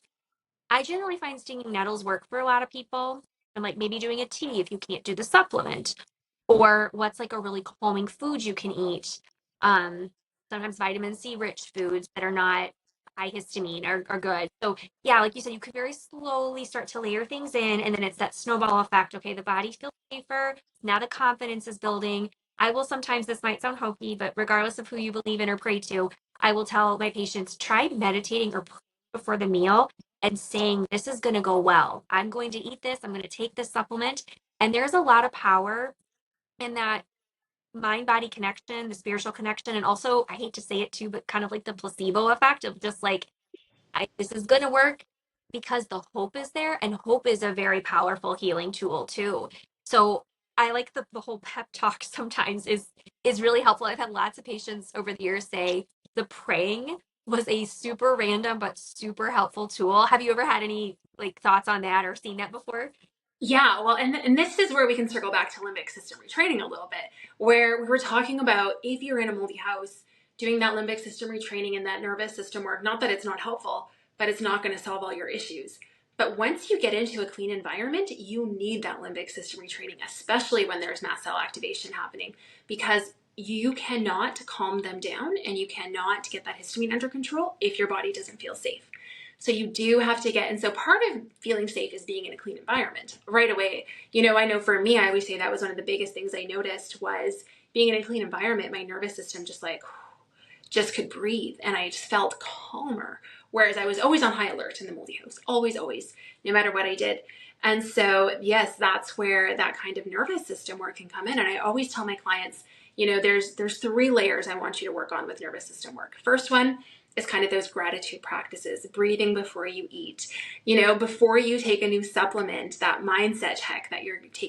I generally find stinging nettles work for a lot of people, and like maybe doing a tea if you can't do the supplement, or what's like a really calming food you can eat. Um, Sometimes vitamin C rich foods that are not high histamine are good. So yeah, like you said, you could very slowly start to layer things in, and then it's that snowball effect. Okay, the body feels safer. Now the confidence is building. I will sometimes, this might sound hokey, but regardless of who you believe in or pray to, I will tell my patients, try meditating or before the meal and saying, this is going to go well. I'm going to eat this. I'm going to take this supplement. And there's a lot of power in that mind body connection, the spiritual connection, and also I hate to say it too, but kind of like the placebo effect of just like this is going to work because the hope is there, and hope is a very powerful healing tool too. So I like the whole pep talk sometimes is really helpful. I've had lots of patients over the years say the praying was a super random but super helpful tool. Have you ever had any like thoughts on that or seen that before? Yeah, well, and this is where we can circle back to limbic system retraining a little bit, where we were talking about if you're in a moldy house, doing that limbic system retraining and that nervous system work, not that it's not helpful, but it's not going to solve all your issues. But once you get into a clean environment, you need that limbic system retraining, especially when there's mast cell activation happening, because you cannot calm them down and you cannot get that histamine under control if your body doesn't feel safe. So you do have to get, and so part of feeling safe is being in a clean environment right away. I know for me, I always say that was one of the biggest things I noticed was being in a clean environment. My nervous system just could breathe and I just felt calmer. Whereas I was always on high alert in the moldy house, always, no matter what I did. And so, yes, that's where that kind of nervous system work can come in. And I always tell my clients, there's three layers I want you to work on with nervous system work. First one is kind of those gratitude practices, breathing before you eat, before you take a new supplement, that mindset check that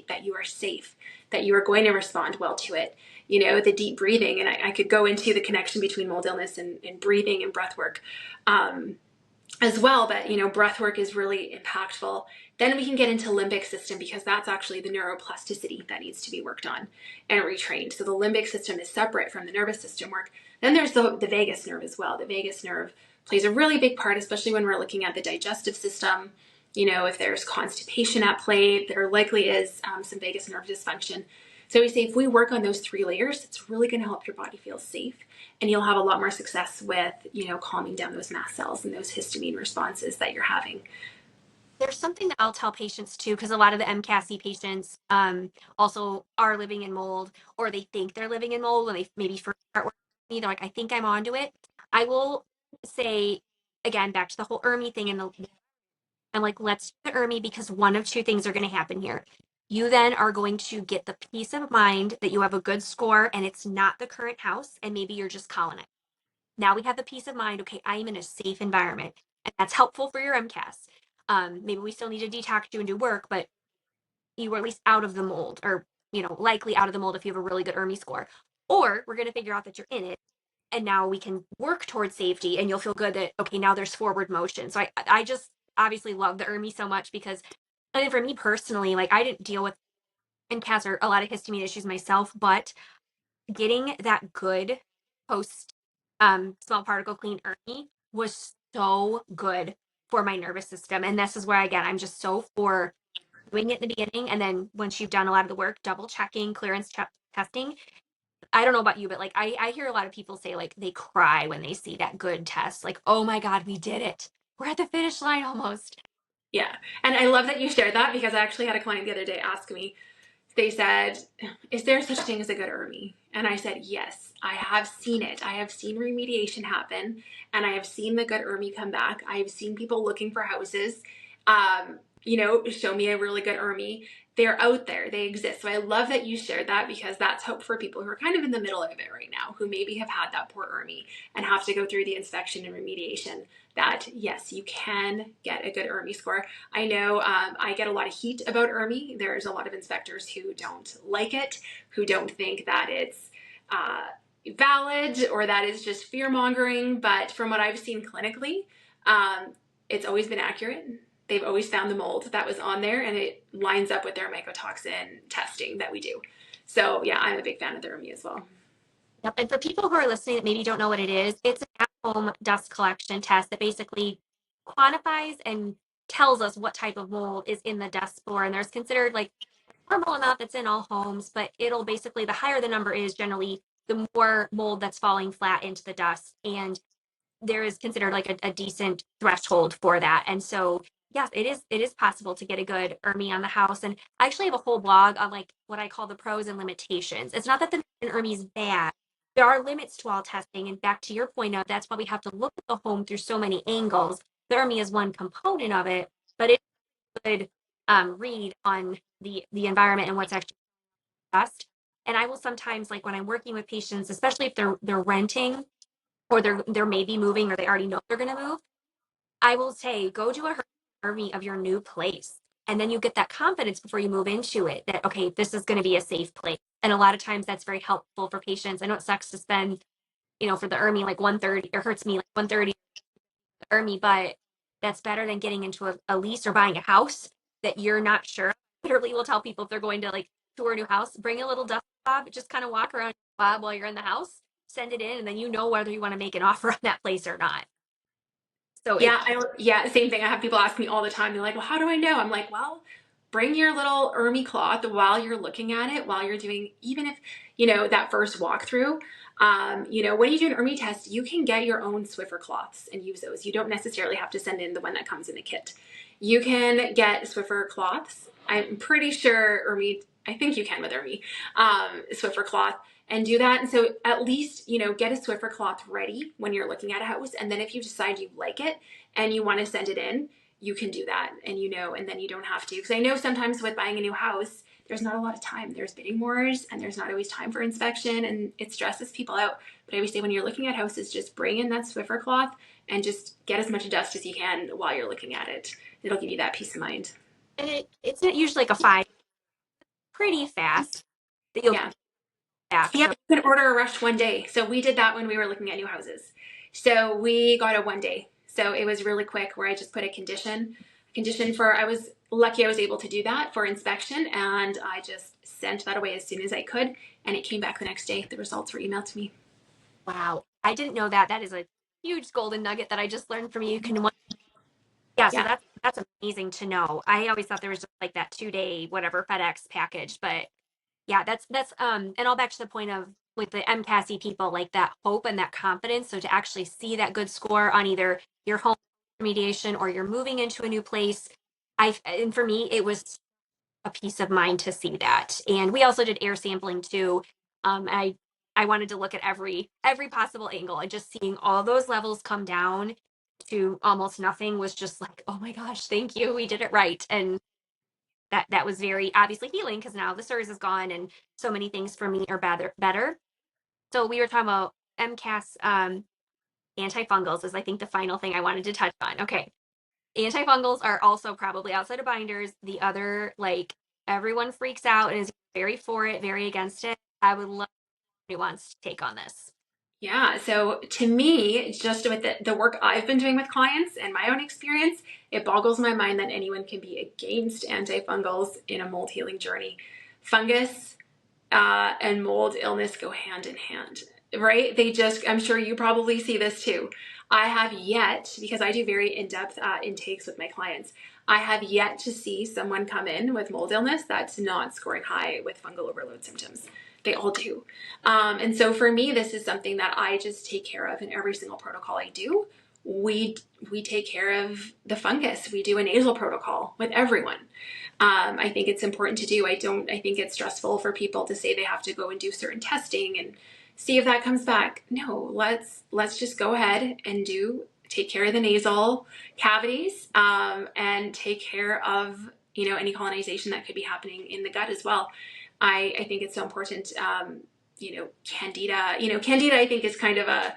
that you are safe, that you are going to respond well to it, the deep breathing. And I could go into the connection between mold illness and breathing and breath work as well. But, breath work is really impactful. Then we can get into limbic system because that's actually the neuroplasticity that needs to be worked on and retrained. So the limbic system is separate from the nervous system work. Then there's the vagus nerve as well. The vagus nerve plays a really big part, especially when we're looking at the digestive system. If there's constipation at play, there likely is some vagus nerve dysfunction. So we say if we work on those three layers, it's really going to help your body feel safe, and you'll have a lot more success with, calming down those mast cells and those histamine responses that you're having. There's something that I'll tell patients too, because a lot of the MCASI patients also are living in mold, or they think they're living in mold when they maybe first start working with me. They're like, I think I'm onto it. I will say, again, back to the whole ERMI thing, and I'm like, let's do the ERMI because one of two things are going to happen here. You then are going to get the peace of mind that you have a good score and it's not the current house, and maybe you're just calling it. Now we have the peace of mind. Okay, I am in a safe environment, and that's helpful for your MCAS. Maybe we still need to detox you and do work, but you were at least out of the mold, or likely out of the mold if you have a really good ERMI score. Or we're going to figure out that you're in it, and now we can work towards safety, and you'll feel good that okay, now there's forward motion. So I just obviously love the ERMI so much because, I mean, for me personally, like I didn't deal with MCAS or a lot of histamine issues myself, but getting that good post small particle clean ERMI was so good for my nervous system. And this is where again I'm just so for doing it in the beginning, and then once you've done a lot of the work, double checking, clearance testing. I don't know about you, but like I hear a lot of people say like they cry when they see that good test, like, oh my God, we did it. We're at the finish line almost. Yeah. And I love that you shared that because I actually had a client the other day ask me, they said, is there such thing as a good ERMI? And I said, yes, I have seen it. I have seen remediation happen, and I have seen the good ERMI come back. I have seen people looking for houses, show me a really good ERMI. They're out there. They exist. So I love that you shared that because that's hope for people who are kind of in the middle of it right now, who maybe have had that poor ERMI and have to go through the inspection and remediation, that yes, you can get a good ERMI score. I know I get a lot of heat about ERMI. There's a lot of inspectors who don't like it, who don't think that it's valid or that is just fear mongering. But from what I've seen clinically, it's always been accurate. They've always found the mold that was on there, and it lines up with their mycotoxin testing that we do. So yeah, I'm a big fan of the ERMI as well. Yep. And for people who are listening that maybe don't know what it is, it's an at-home dust collection test that basically quantifies and tells us what type of mold is in the dust spore. And there's considered like a normal amount that's in all homes, but it'll basically, the higher the number is, generally, the more mold that's falling flat into the dust. And there is considered like a decent threshold for that. And so, yes, it is possible to get a good ERMI on the house. And I actually have a whole blog on like what I call the pros and limitations. It's not that the ERMI is bad. There are limits to all testing. And back to your point of that's why we have to look at the home through so many angles. The ERMI is one component of it, but it's a good read on the environment and what's actually best. And I will sometimes, like when I'm working with patients, especially if they're renting or they're maybe moving or they already know they're going to move, I will say, go do a hermy of your new place. And then you get that confidence before you move into it that, okay, this is going to be a safe place. And a lot of times that's very helpful for patients. I know it sucks to spend, for the ERMI like 130 or hurts me like 130 ERMI, but that's better than getting into a lease or buying a house that you're not sure. Literally will tell people if they're going to like tour a new house, bring a little dust fob, just kind of walk around fob while you're in the house, send it in, and then you know whether you want to make an offer on that place or not. So it Yeah, same thing. I have people ask me all the time. They're like, well, how do I know? I'm like, well, bring your little ERMI cloth while you're looking at it, while you're doing, even if, that first walkthrough. When you do an ERMI test, you can get your own Swiffer cloths and use those. You don't necessarily have to send in the one that comes in the kit. You can get Swiffer cloths. I'm pretty sure ERMI, I think you can with ERMI, Swiffer cloth and do that. And so at least, get a Swiffer cloth ready when you're looking at a house. And then if you decide you like it and you want to send it in, you can do that. And then you don't have to. Because I know sometimes with buying a new house, there's not a lot of time. There's bidding wars and there's not always time for inspection and it stresses people out. But I always say when you're looking at houses, just bring in that Swiffer cloth and just get as much dust as you can while you're looking at it. It'll give you that peace of mind. it's not usually like a five, pretty fast that you'll Yeah. get back. Yeah, So you can order a rush one day. So we did that when we were looking at new houses. So we got a one day. So it was really quick where I just put a condition for, I was lucky I was able to do that for inspection. And I just sent that away as soon as I could. And it came back the next day. The results were emailed to me. wow, I didn't know that. That is a huge golden nugget that I just learned from you. You can Yeah, so Yeah. that's amazing to know. I always thought there was just like that 2 day whatever FedEx package, but yeah, that's and all back to the point of with the MCASI people, like that hope and that confidence. So to actually see that good score on either your home remediation or you're moving into a new place, and for me it was a peace of mind to see that. And we also did air sampling too. I wanted to look at every possible angle, and just seeing all those levels come down to almost nothing was just like, oh my gosh, thank you, we did it right. And that was very obviously healing because now the SIRS is gone and so many things for me are better. So we were talking about MCAS antifungals is I think the final thing I wanted to touch on. Okay. Antifungals are also probably outside of binders. The other, like, everyone freaks out and is very for it, very against it. I would love wants to take on this. Yeah. So to me, just with the work I've been doing with clients and my own experience, it boggles my mind that anyone can be against antifungals in a mold healing journey. Fungus and mold illness go hand in hand, right? I'm sure you probably see this too. I have yet, because I do very in-depth intakes with my clients, I have yet to see someone come in with mold illness that's not scoring high with fungal overload symptoms. They all do. And so for me, this is something that I just take care of in every single protocol I do. We take care of the fungus. We do a nasal protocol with everyone. I think it's important to do. I think it's stressful for people to say they have to go and do certain testing and see if that comes back. No, let's just go ahead and take care of the nasal cavities, and take care of, any colonization that could be happening in the gut as well. I think it's so important. Candida, candida I think is kind of a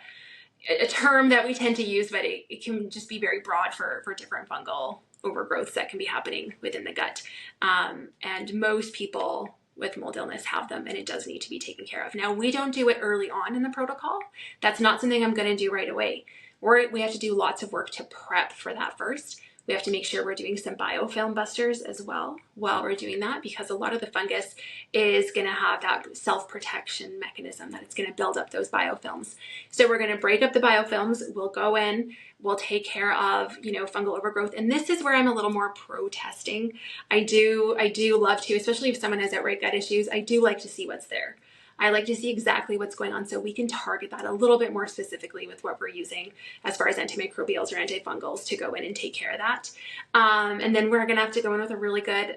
term that we tend to use, but it can just be very broad for different fungal overgrowths that can be happening within the gut. And most people with mold illness have them, and it does need to be taken care of. Now, we don't do it early on in the protocol. That's not something I'm going to do right away. We have to do lots of work to prep for that first. We have to make sure we're doing some biofilm busters as well while we're doing that, because a lot of the fungus is going to have that self-protection mechanism that it's going to build up those biofilms. So we're going to break up the biofilms. We'll go in, we'll take care of, fungal overgrowth. And this is where I'm a little more pro testing. I do love to, especially if someone has outright gut issues, I do like to see what's there. I like to see exactly what's going on so we can target that a little bit more specifically with what we're using as far as antimicrobials or antifungals to go in and take care of that. And then we're going to have to go in with a really good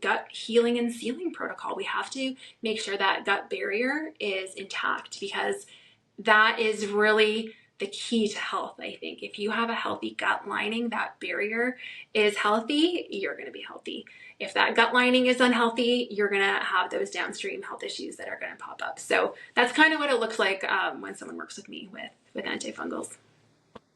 gut healing and sealing protocol. We have to make sure that gut barrier is intact, because that is really the key to health, I think. If you have a healthy gut lining, that barrier is healthy, you're going to be healthy. If that gut lining is unhealthy, you're going to have those downstream health issues that are going to pop up. So that's kind of what it looks like when someone works with me with antifungals.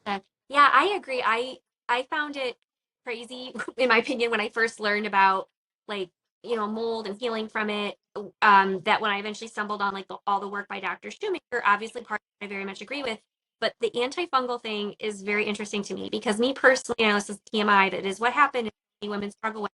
Yeah, I agree. I found it crazy, in my opinion, when I first learned about like, mold and healing from it. That when I eventually stumbled on like all the work by Dr. Shoemaker, obviously part I very much agree with. But the antifungal thing is very interesting to me because me personally, this is TMI, that is what happened and many women struggle with.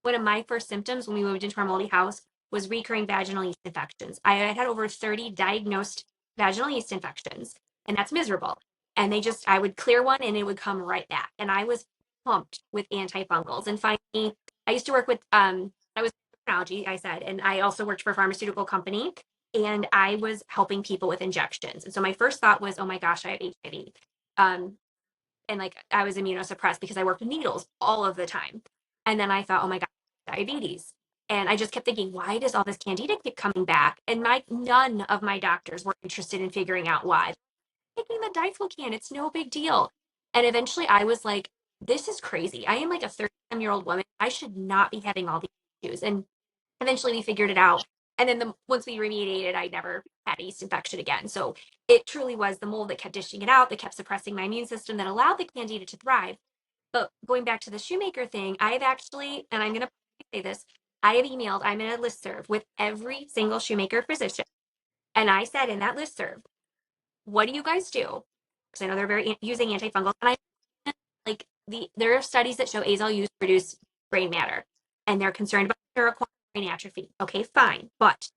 One of my first symptoms when we moved into our moldy house was recurring vaginal yeast infections. I had had over 30 diagnosed vaginal yeast infections, and that's miserable. And I would clear one and it would come right back. And I was pumped with antifungals. And finally, I used to work with, I was technology, I said, and I also worked for a pharmaceutical company and I was helping people with injections. And so my first thought was, oh my gosh, I have HIV. Um, and like I was immunosuppressed because I worked with needles all of the time. And then I thought, oh my God, diabetes. And I just kept thinking, why does all this candida keep coming back? And none of my doctors were interested in figuring out why. Taking the diflucan, it's no big deal. And eventually I was like, this is crazy. I am like a 30-year-old woman. I should not be having all these issues. And eventually we figured it out. And then once we remediated, I never had a yeast infection again. So it truly was the mold that kept dishing it out, that kept suppressing my immune system, that allowed the candida to thrive. But going back to the shoemaker thing, I've actually, and I'm going to say this, I have emailed, I'm in a listserv with every single shoemaker physician. And I said in that listserv, what do you guys do? Because I know they're very using antifungals. And I like there are studies that show azole use produce brain matter, and they're concerned about neuroacquired brain atrophy. Okay, fine, but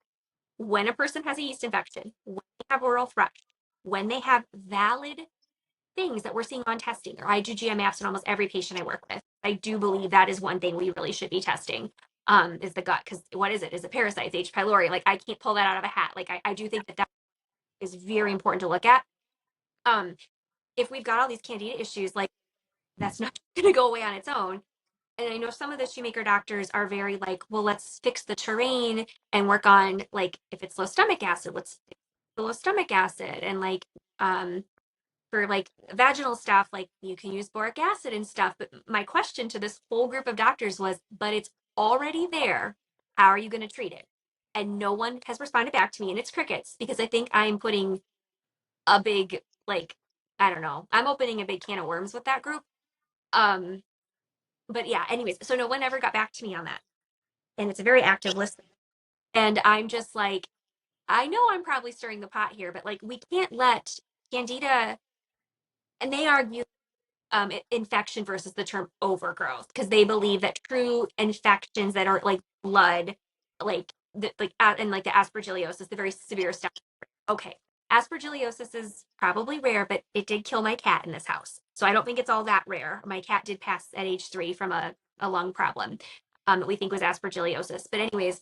when a person has a yeast infection, when they have oral thrush, when they have valid things that we're seeing on testing, or I do GMFs in almost every patient I work with. I do believe that is one thing we really should be testing. Is the gut, because what is it? Is it parasites, H. pylori? Like I can't pull that out of a hat. Like I do think that is very important to look at. Um, if we've got all these candida issues, like that's not going to go away on its own. And I know some of the shoemaker doctors are very like, well, let's fix the terrain and work on like if it's low stomach acid, let's fix the low stomach acid. And like um for like vaginal stuff, like you can use boric acid and stuff. But my question to this whole group of doctors was, but it's already there. How are you going to treat it? And no one has responded back to me, and it's crickets because I think I'm putting a big like I don't know. I'm opening a big can of worms with that group. Um, but yeah, anyways, so no one ever got back to me on that. And it's a very active list. And I'm just like, I know I'm probably stirring the pot here, but like we can't let candida, and they argue infection versus the term overgrowth because they believe that true infections that are like blood, like and like the aspergillosis, the very severe stuff. Okay, aspergillosis is probably rare, but it did kill my cat in this house, so I don't think it's all that rare. My cat did pass at age 3 from a lung problem, that we think was aspergillosis. But anyways,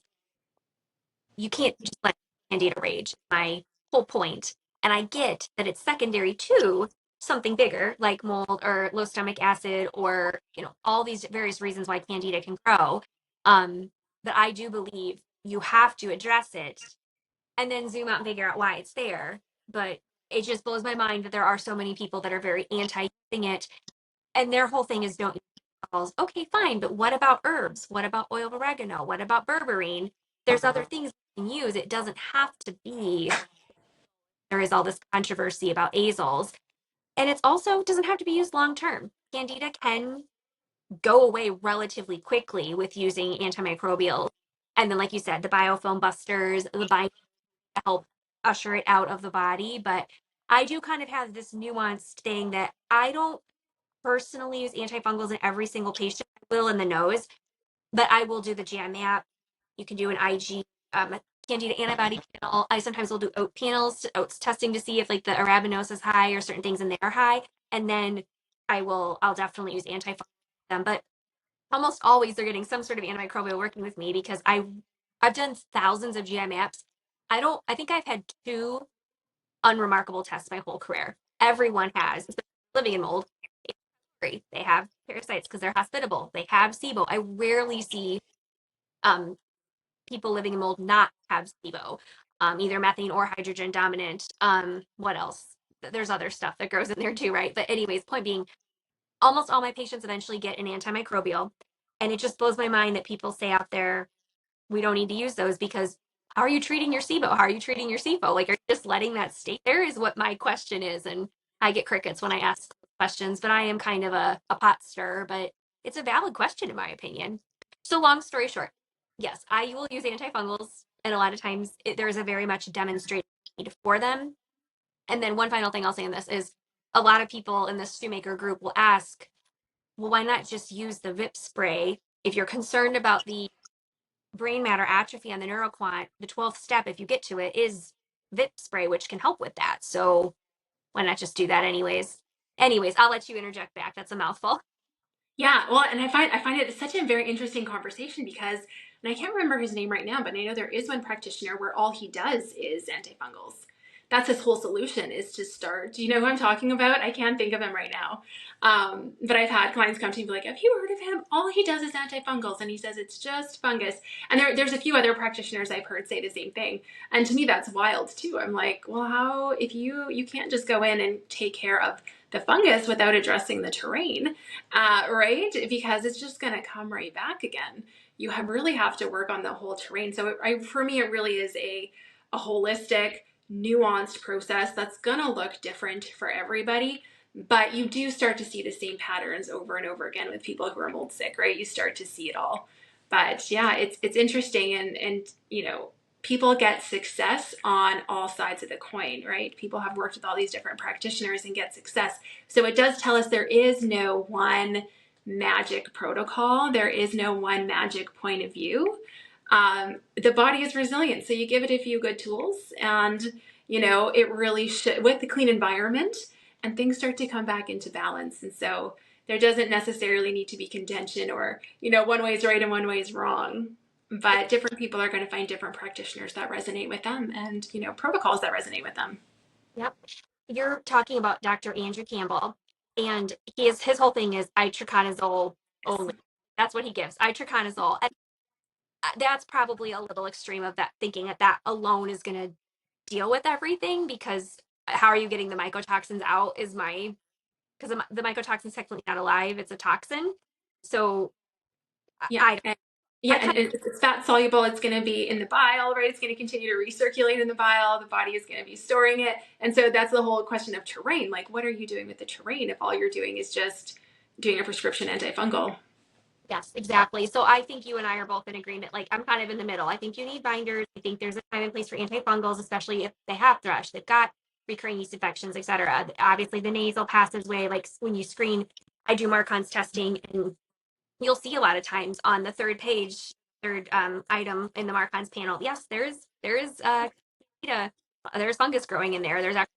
you can't just let candida rage. My whole point, and I get that it's secondary to something bigger like mold or low stomach acid or all these various reasons why candida can grow. But I do believe you have to address it and then zoom out and figure out why it's there. But it just blows my mind that there are so many people that are very anti using it, and their whole thing is don't use alcohols. Okay, fine, but what about herbs? What about oil of oregano? What about berberine? There's other things you can use. It doesn't have to be. There is all this controversy about azoles, and it's also doesn't have to be used long term. Candida can go away relatively quickly with using antimicrobials, and then, like you said, the biofilm busters, the bind to help usher it out of the body. But I do kind of have this nuanced thing that I don't personally use antifungals in every single patient. I will in the nose, but I will do the GI map. You can do an IG candida antibody panel. I sometimes will do oat panels, oats testing to see if like the arabinose is high or certain things in there are high. And then I'll definitely use antifungals with them. But almost always they're getting some sort of antimicrobial working with me because I've done thousands of GI maps. I think I've had 2 unremarkable tests my whole career. Everyone has, especially living in mold. They have parasites because they're hospitable. They have SIBO. I rarely see um, people living in mold not have SIBO, either methane or hydrogen dominant. What else? there's other stuff that goes in there too, right? But anyways, point being, almost all my patients eventually get an antimicrobial. And it just blows my mind that people say out there, we don't need to use those because how are you treating your SIBO? How are you treating your SIFO? Like, are you just letting that stay there is what my question is. And I get crickets when I ask questions, but I am kind of a pot stirrer, but it's a valid question in my opinion. So long story short, yes, I will use antifungals. And a lot of times there's a very much demonstrated need for them. And then one final thing I'll say in this is a lot of people in this shoemaker group will ask, well, why not just use the VIP spray if you're concerned about the brain matter atrophy on the neuroquant? The 12th step, if you get to it, is VIP spray, which can help with that. So why not just do that anyways? Anyways, I'll let you interject back. That's a mouthful. Yeah, well, and I find it such a very interesting conversation because, and I can't remember his name right now, but I know there is one practitioner where all he does is antifungals. That's his whole solution is to start. Do you know who I'm talking about? I can't think of him right now. But I've had clients come to me and be like, "Have you heard of him? All he does is antifungals, and he says it's just fungus." And there's a few other practitioners I've heard say the same thing. And to me, that's wild too. I'm like, well, how if you can't just go in and take care of the fungus without addressing the terrain? Right? Because it's just going to come right back again. You really have to work on the whole terrain. So for me, it really is a holistic, nuanced process that's going to look different for everybody. But you do start to see the same patterns over and over again with people who are mold sick, right? You start to see it all. But yeah, it's interesting, and people get success on all sides of the coin, right? People have worked with all these different practitioners and get success. So it does tell us there is no one magic protocol. There is no one magic point of view. The body is resilient. So you give it a few good tools and, it really should, with the clean environment, and things start to come back into balance. And so there doesn't necessarily need to be contention or, one way is right and one way is wrong. But different people are going to find different practitioners that resonate with them and, protocols that resonate with them. Yep. You're talking about Dr. Andrew Campbell, and his whole thing is itraconazole only. That's what he gives, itraconazole. And that's probably a little extreme of that thinking that alone is going to deal with everything, because how are you getting the mycotoxins out is my because the mycotoxin's technically not alive, it's a toxin. So Yeah. I Yeah, I and kind it's fat soluble. It's going to be in the bile, right? It's going to continue to recirculate in the bile. The body is going to be storing it. And so that's the whole question of terrain. Like, what are you doing with the terrain if all you're doing is just doing a prescription antifungal? Yes, exactly. So I think you and I are both in agreement. Like, I'm kind of in the middle. I think you need binders. I think there's a time and place for antifungals, especially if they have thrush, they've got recurring yeast infections, etc. Obviously, the nasal passageway, like when you screen, I do Marcon's testing, and you'll see a lot of times on the third page, third item in the Marcon's panel. Yes, candida, there's fungus growing in there. There's actually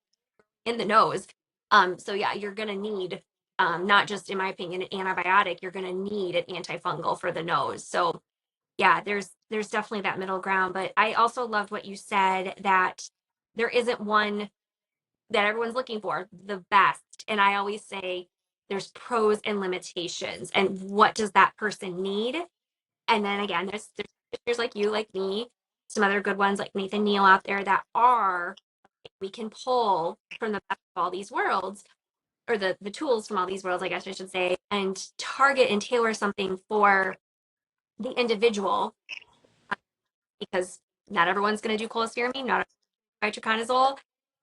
in the nose. So yeah, you're gonna need not just in my opinion an antibiotic, you're gonna need an antifungal for the nose. So yeah, there's definitely that middle ground. But I also loved what you said, that there isn't one that everyone's looking for, the best. And I always say there's pros and limitations, and what does that person need? And then again, there's like you, like me, some other good ones like Nathan Neal out there that are we can pull from the best of all these worlds, or the tools from all these worlds, I guess I should say, and target and tailor something for the individual, because not everyone's going to do cholestyramine, not itraconazole.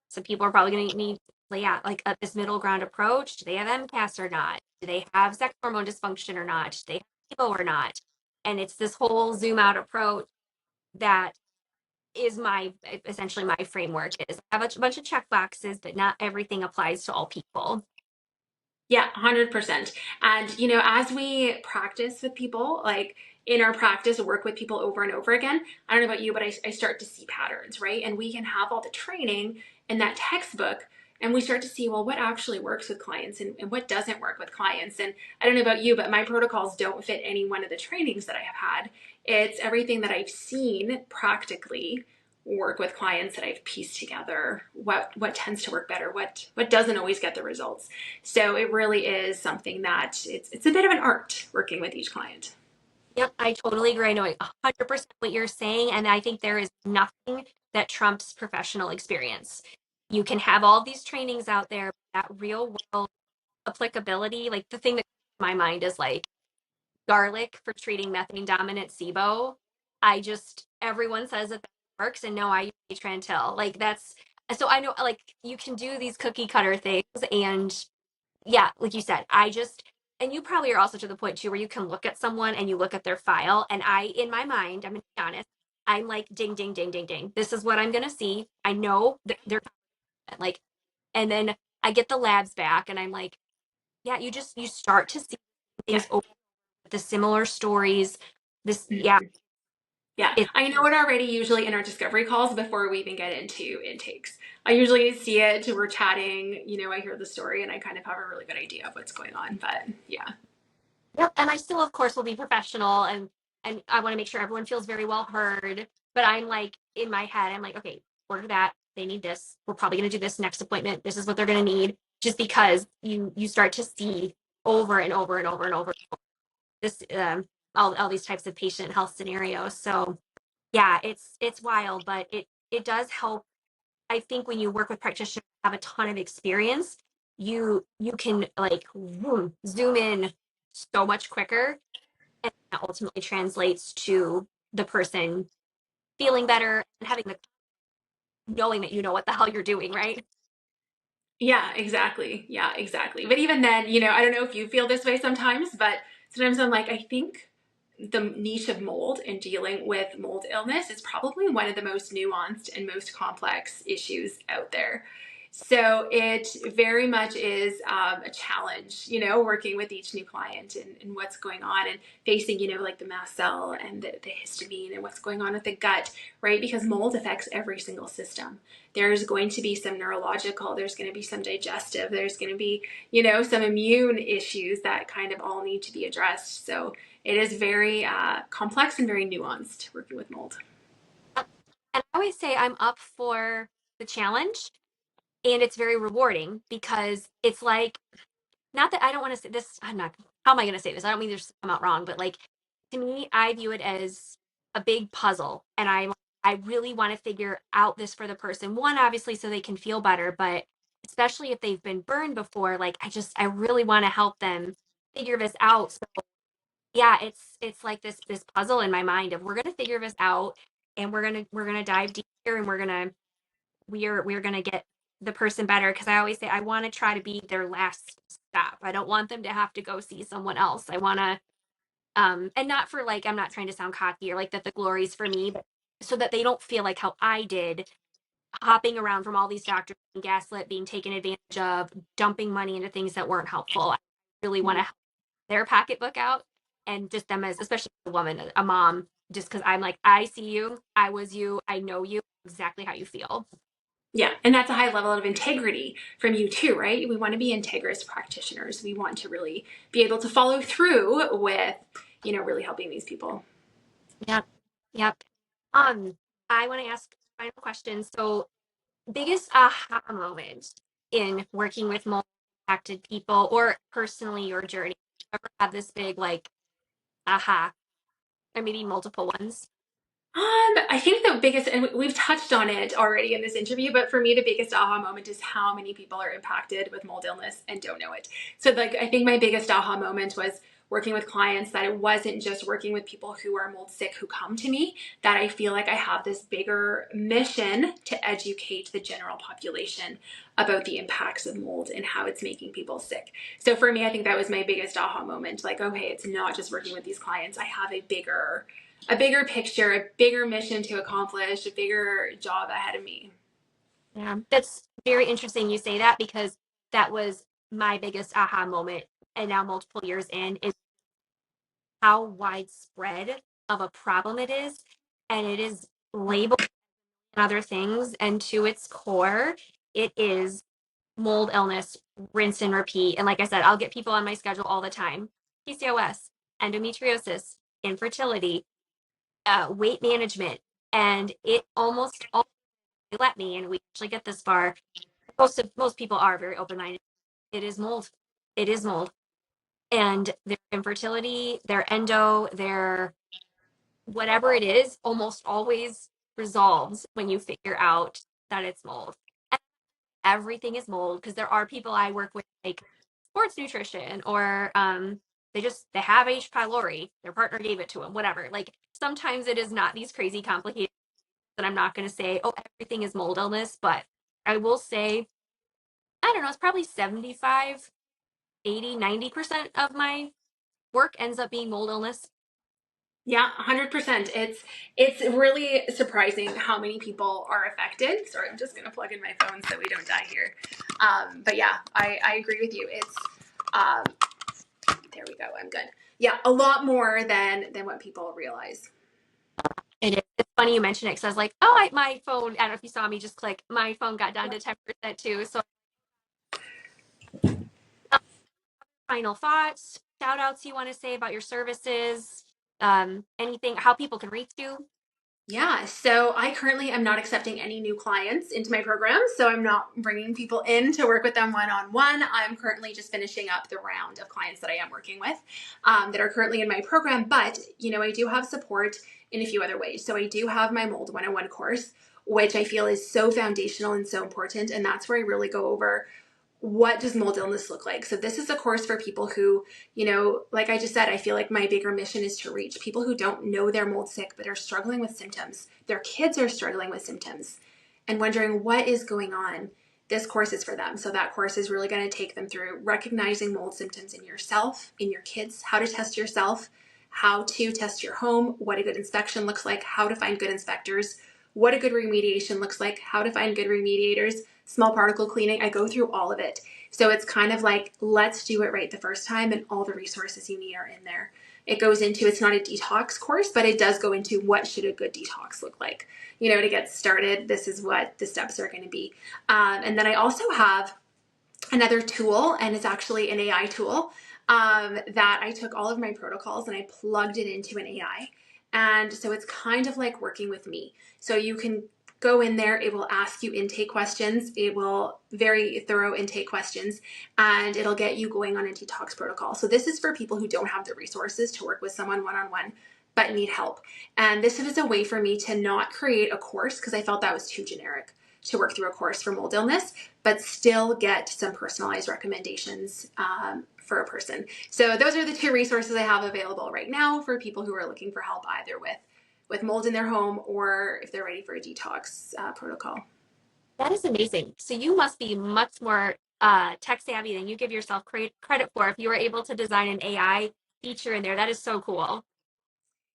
Some people are probably going to need, yeah, like this middle ground approach. Do they have MCAS or not? Do they have sex hormone dysfunction or not? Do they have SIBO or not? And it's this whole zoom out approach that is my essentially my framework is I have a bunch of check boxes, but not everything applies to all people. Yeah, 100%. And, as we practice with people, like in our practice, work with people over and over again, I don't know about you, but I start to see patterns, right? And we can have all the training in that textbook, and we start to see, well, what actually works with clients and what doesn't work with clients. And I don't know about you, but my protocols don't fit any one of the trainings that I have had. It's everything that I've seen practically work with clients that I've pieced together, what tends to work better, what doesn't always get the results. So it really is something that it's a bit of an art working with each client. Yep, I totally agree. I know 100% what you're saying, and I think there is nothing that trumps professional experience. You can have all these trainings out there, but that real world applicability, like the thing that comes to my mind is like garlic for treating methane dominant SIBO. I just, everyone says that works, and no, I use Trantil. Like that's, so I know like you can do these cookie cutter things, and yeah, like you said, I just, and you probably are also to the point too where you can look at someone and you look at their file, and I, in my mind, I'm gonna be honest, I'm like, ding, ding, ding, ding, ding. This is what I'm gonna see. I know that they're like, and then I get the labs back, and I'm like, yeah, you just, you start to see Yeah. things over the similar stories. This, yeah, Mhm. Yeah, it, I know it already usually in our discovery calls before we even get into intakes. I usually see it, we're chatting, I hear the story and I kind of have a really good idea of what's going on. But yeah. yep. And I still, of course, will be professional, and I want to make sure everyone feels very well heard. But I'm like, in my head, I'm like, okay, order that. They need this. We're probably going to do this next appointment. This is what they're going to need. Just because you start to see over and over and over and over this all these types of patient health scenarios. So yeah, it's wild, but it does help. I think when you work with practitioners who have a ton of experience, you can like zoom in so much quicker, and that ultimately translates to the person feeling better and having the knowing that you know what the hell you're doing, right? Yeah, exactly. Yeah, exactly. But even then, I don't know if you feel this way sometimes, but sometimes I'm like, I think the niche of mold and dealing with mold illness is probably one of the most nuanced and most complex issues out there. So it very much is a challenge, working with each new client and what's going on and facing, like the mast cell and the histamine and what's going on with the gut, right? Because mold affects every single system. There's going to be some neurological, there's going to be some digestive, there's going to be, some immune issues that kind of all need to be addressed. So it is very complex and very nuanced working with mold. And I always say I'm up for the challenge, and it's very rewarding because it's like, not that I don't want to say this, I'm not, how am I going to say this? I don't mean to come out wrong, but like to me, I view it as a big puzzle, and I really want to figure out this for the person. One, obviously, so they can feel better, but especially if they've been burned before, like I really want to help them figure this out. So yeah, it's like this puzzle in my mind of we're gonna figure this out, and we're gonna dive deep here, and we're gonna get the person better, because I always say I want to try to be their last stop. I don't want them to have to go see someone else. I want to and not for like, I'm not trying to sound cocky or like that the glory's for me, but so that they don't feel like how I did, hopping around from all these doctors, being gaslit, being taken advantage of, dumping money into things that weren't helpful. I really want to help their pocketbook out, and just them as, especially a woman, a mom, just because I'm like, I see you, I was you, I know you exactly how you feel. Yeah, and that's a high level of integrity from you too, right? We want to be integrous practitioners. We want to really be able to follow through with, really helping these people. Yep. Yep. Um, I want to ask final question. So, biggest aha moment in working with multi impacted people, or personally your journey? Ever have this big like aha, or maybe multiple ones? I think the biggest, and we've touched on it already in this interview, but for me, the biggest aha moment is how many people are impacted with mold illness and don't know it. So, like, I think my biggest aha moment was working with clients that it wasn't just working with people who are mold sick who come to me, that I feel like I have this bigger mission to educate the general population about the impacts of mold and how it's making people sick. So, for me, I think that was my biggest aha moment. Like, okay, it's not just working with these clients, I have a bigger picture, a bigger mission to accomplish, a bigger job ahead of me. Yeah, that's very interesting you say that, because that was my biggest aha moment, and now multiple years in, is how widespread of a problem it is, and it is labeled and other things, and to its core, it is mold illness, rinse and repeat. And like I said, I'll get people on my schedule all the time: PCOS, endometriosis, infertility, weight management, and it almost all they let me, and we actually get this far. Most people are very open minded. It is mold. It is mold, and their infertility, their endo, their whatever it is, almost always resolves when you figure out that it's mold. everything is mold, because there are people I work with like sports nutrition, or they have H. pylori, their partner gave it to them, whatever. Like sometimes it is not these crazy complicated, and I'm not going to say, oh, everything is mold illness, but I will say, I don't know, it's probably 75, 80, 90% of my work ends up being mold illness. Yeah, 100%. It's really surprising how many people are affected. Sorry, I'm just gonna plug in my phone so we don't die here. But yeah, I agree with you. It's um, there we go. I'm good. Yeah, a lot more than what people realize. It's funny you mention it, because I was like, oh, my phone, I don't know if you saw me just click, my phone got down to 10% too. So final thoughts, shout outs you want to say about your services, anything, how people can reach you. Yeah, so I currently am not accepting any new clients into my program. So I'm not bringing people in to work with them one on one. I'm currently just finishing up the round of clients that I am working with that are currently in my program. But, I do have support in a few other ways. So I do have my Mold 101 course, which I feel is so foundational and so important. And that's where I really go over what does mold illness look like? So this is a course for people who, like I just said, I feel like my bigger mission is to reach people who don't know they're mold sick, but are struggling with symptoms. Their kids are struggling with symptoms and wondering what is going on. This course is for them. So that course is really going to take them through recognizing mold symptoms in yourself, in your kids, how to test yourself, how to test your home, what a good inspection looks like, how to find good inspectors, what a good remediation looks like, how to find good remediators, small particle cleaning. I go through all of it. So it's kind of like, let's do it right the first time, and all the resources you need are in there. It goes into, it's not a detox course, but it does go into what should a good detox look like. To get started, this is what the steps are going to be. And then I also have another tool, and it's actually an AI tool that I took all of my protocols and I plugged it into an AI. And so it's kind of like working with me. So you can go in there, it will ask you intake questions, it will very thorough intake questions, and it'll get you going on a detox protocol. So this is for people who don't have the resources to work with someone one-on-one but need help. And this is a way for me to not create a course, because I felt that was too generic to work through a course for mold illness, but still get some personalized recommendations for a person. So those are the two resources I have available right now for people who are looking for help either with mold in their home, or if they're ready for a detox protocol. That is amazing. So you must be much more tech savvy than you give yourself credit for, if you were able to design an AI feature in there. That is so cool.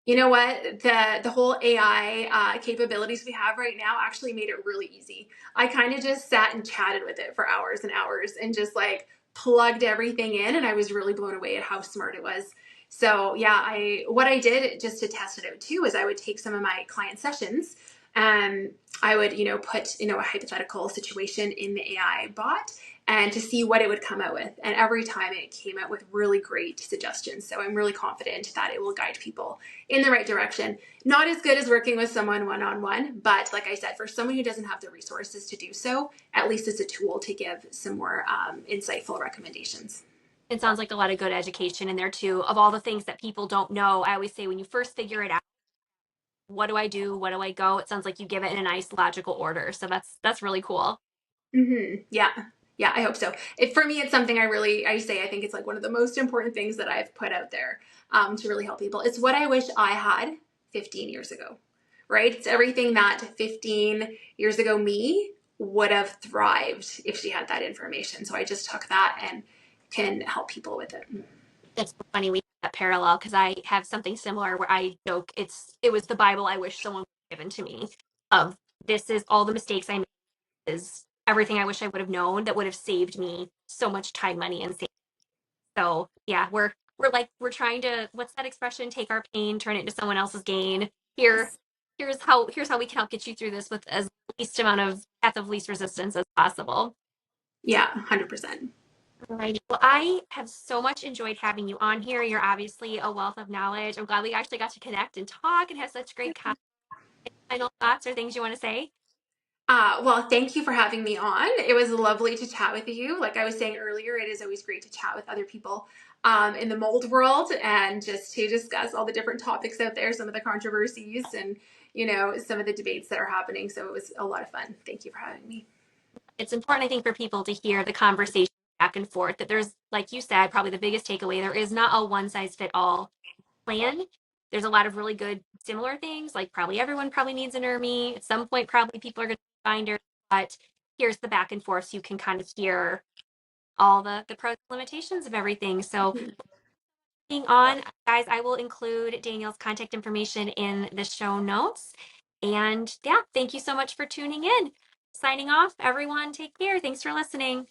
You know what? The whole AI capabilities we have right now actually made it really easy. I kind of just sat and chatted with it for hours and hours and just like plugged everything in, and I was really blown away at how smart it was. So yeah, what I did just to test it out too is I would take some of my client sessions and I would, put, a hypothetical situation in the AI bot and to see what it would come out with. And every time it came out with really great suggestions. So I'm really confident that it will guide people in the right direction. Not as good as working with someone one-on-one, but like I said, for someone who doesn't have the resources to do so, at least it's a tool to give some more insightful recommendations. It sounds like a lot of good education in there too. Of all the things that people don't know, I always say when you first figure it out, what do I do? What do I go? It sounds like you give it in a nice logical order. So that's really cool. Yeah. Yeah, I hope so. For me, it's something I think it's like one of the most important things that I've put out there to really help people. It's what I wish I had 15 years ago, right? It's everything that 15 years ago me would have thrived if she had that information. So I just took that and can help people with it. It's funny we have that parallel, because I have something similar where I joke it was the Bible I wish someone would have given to me. Of this is all the mistakes I made, is everything I wish I would have known that would have saved me so much time, money, and saved. So yeah, we're trying to, what's that expression? Take our pain, turn it into someone else's gain. Here, here's how we can help get you through this with as least amount of path of least resistance as possible. Yeah, 100%. Alrighty. Well, I have so much enjoyed having you on here. You're obviously a wealth of knowledge. I'm glad we actually got to connect and talk and have such great final thoughts or things you want to say. Well, thank you for having me on. It was lovely to chat with you. Like I was saying earlier, it is always great to chat with other people in the mold world and just to discuss all the different topics out there, some of the controversies and, some of the debates that are happening. So it was a lot of fun. Thank you for having me. it's important, I think, for people to hear the conversation back and forth, that there's, like you said, probably the biggest takeaway, there is not a one size fit all plan. There's a lot of really good similar things, like probably everyone probably needs an ERMI. At some point, probably people are going to find her, but here's the back and forth so you can kind of hear all the pros and limitations of everything. So being on, guys, I will include Danielle's contact information in the show notes. And yeah, thank you so much for tuning in. Signing off, everyone. Take care. Thanks for listening.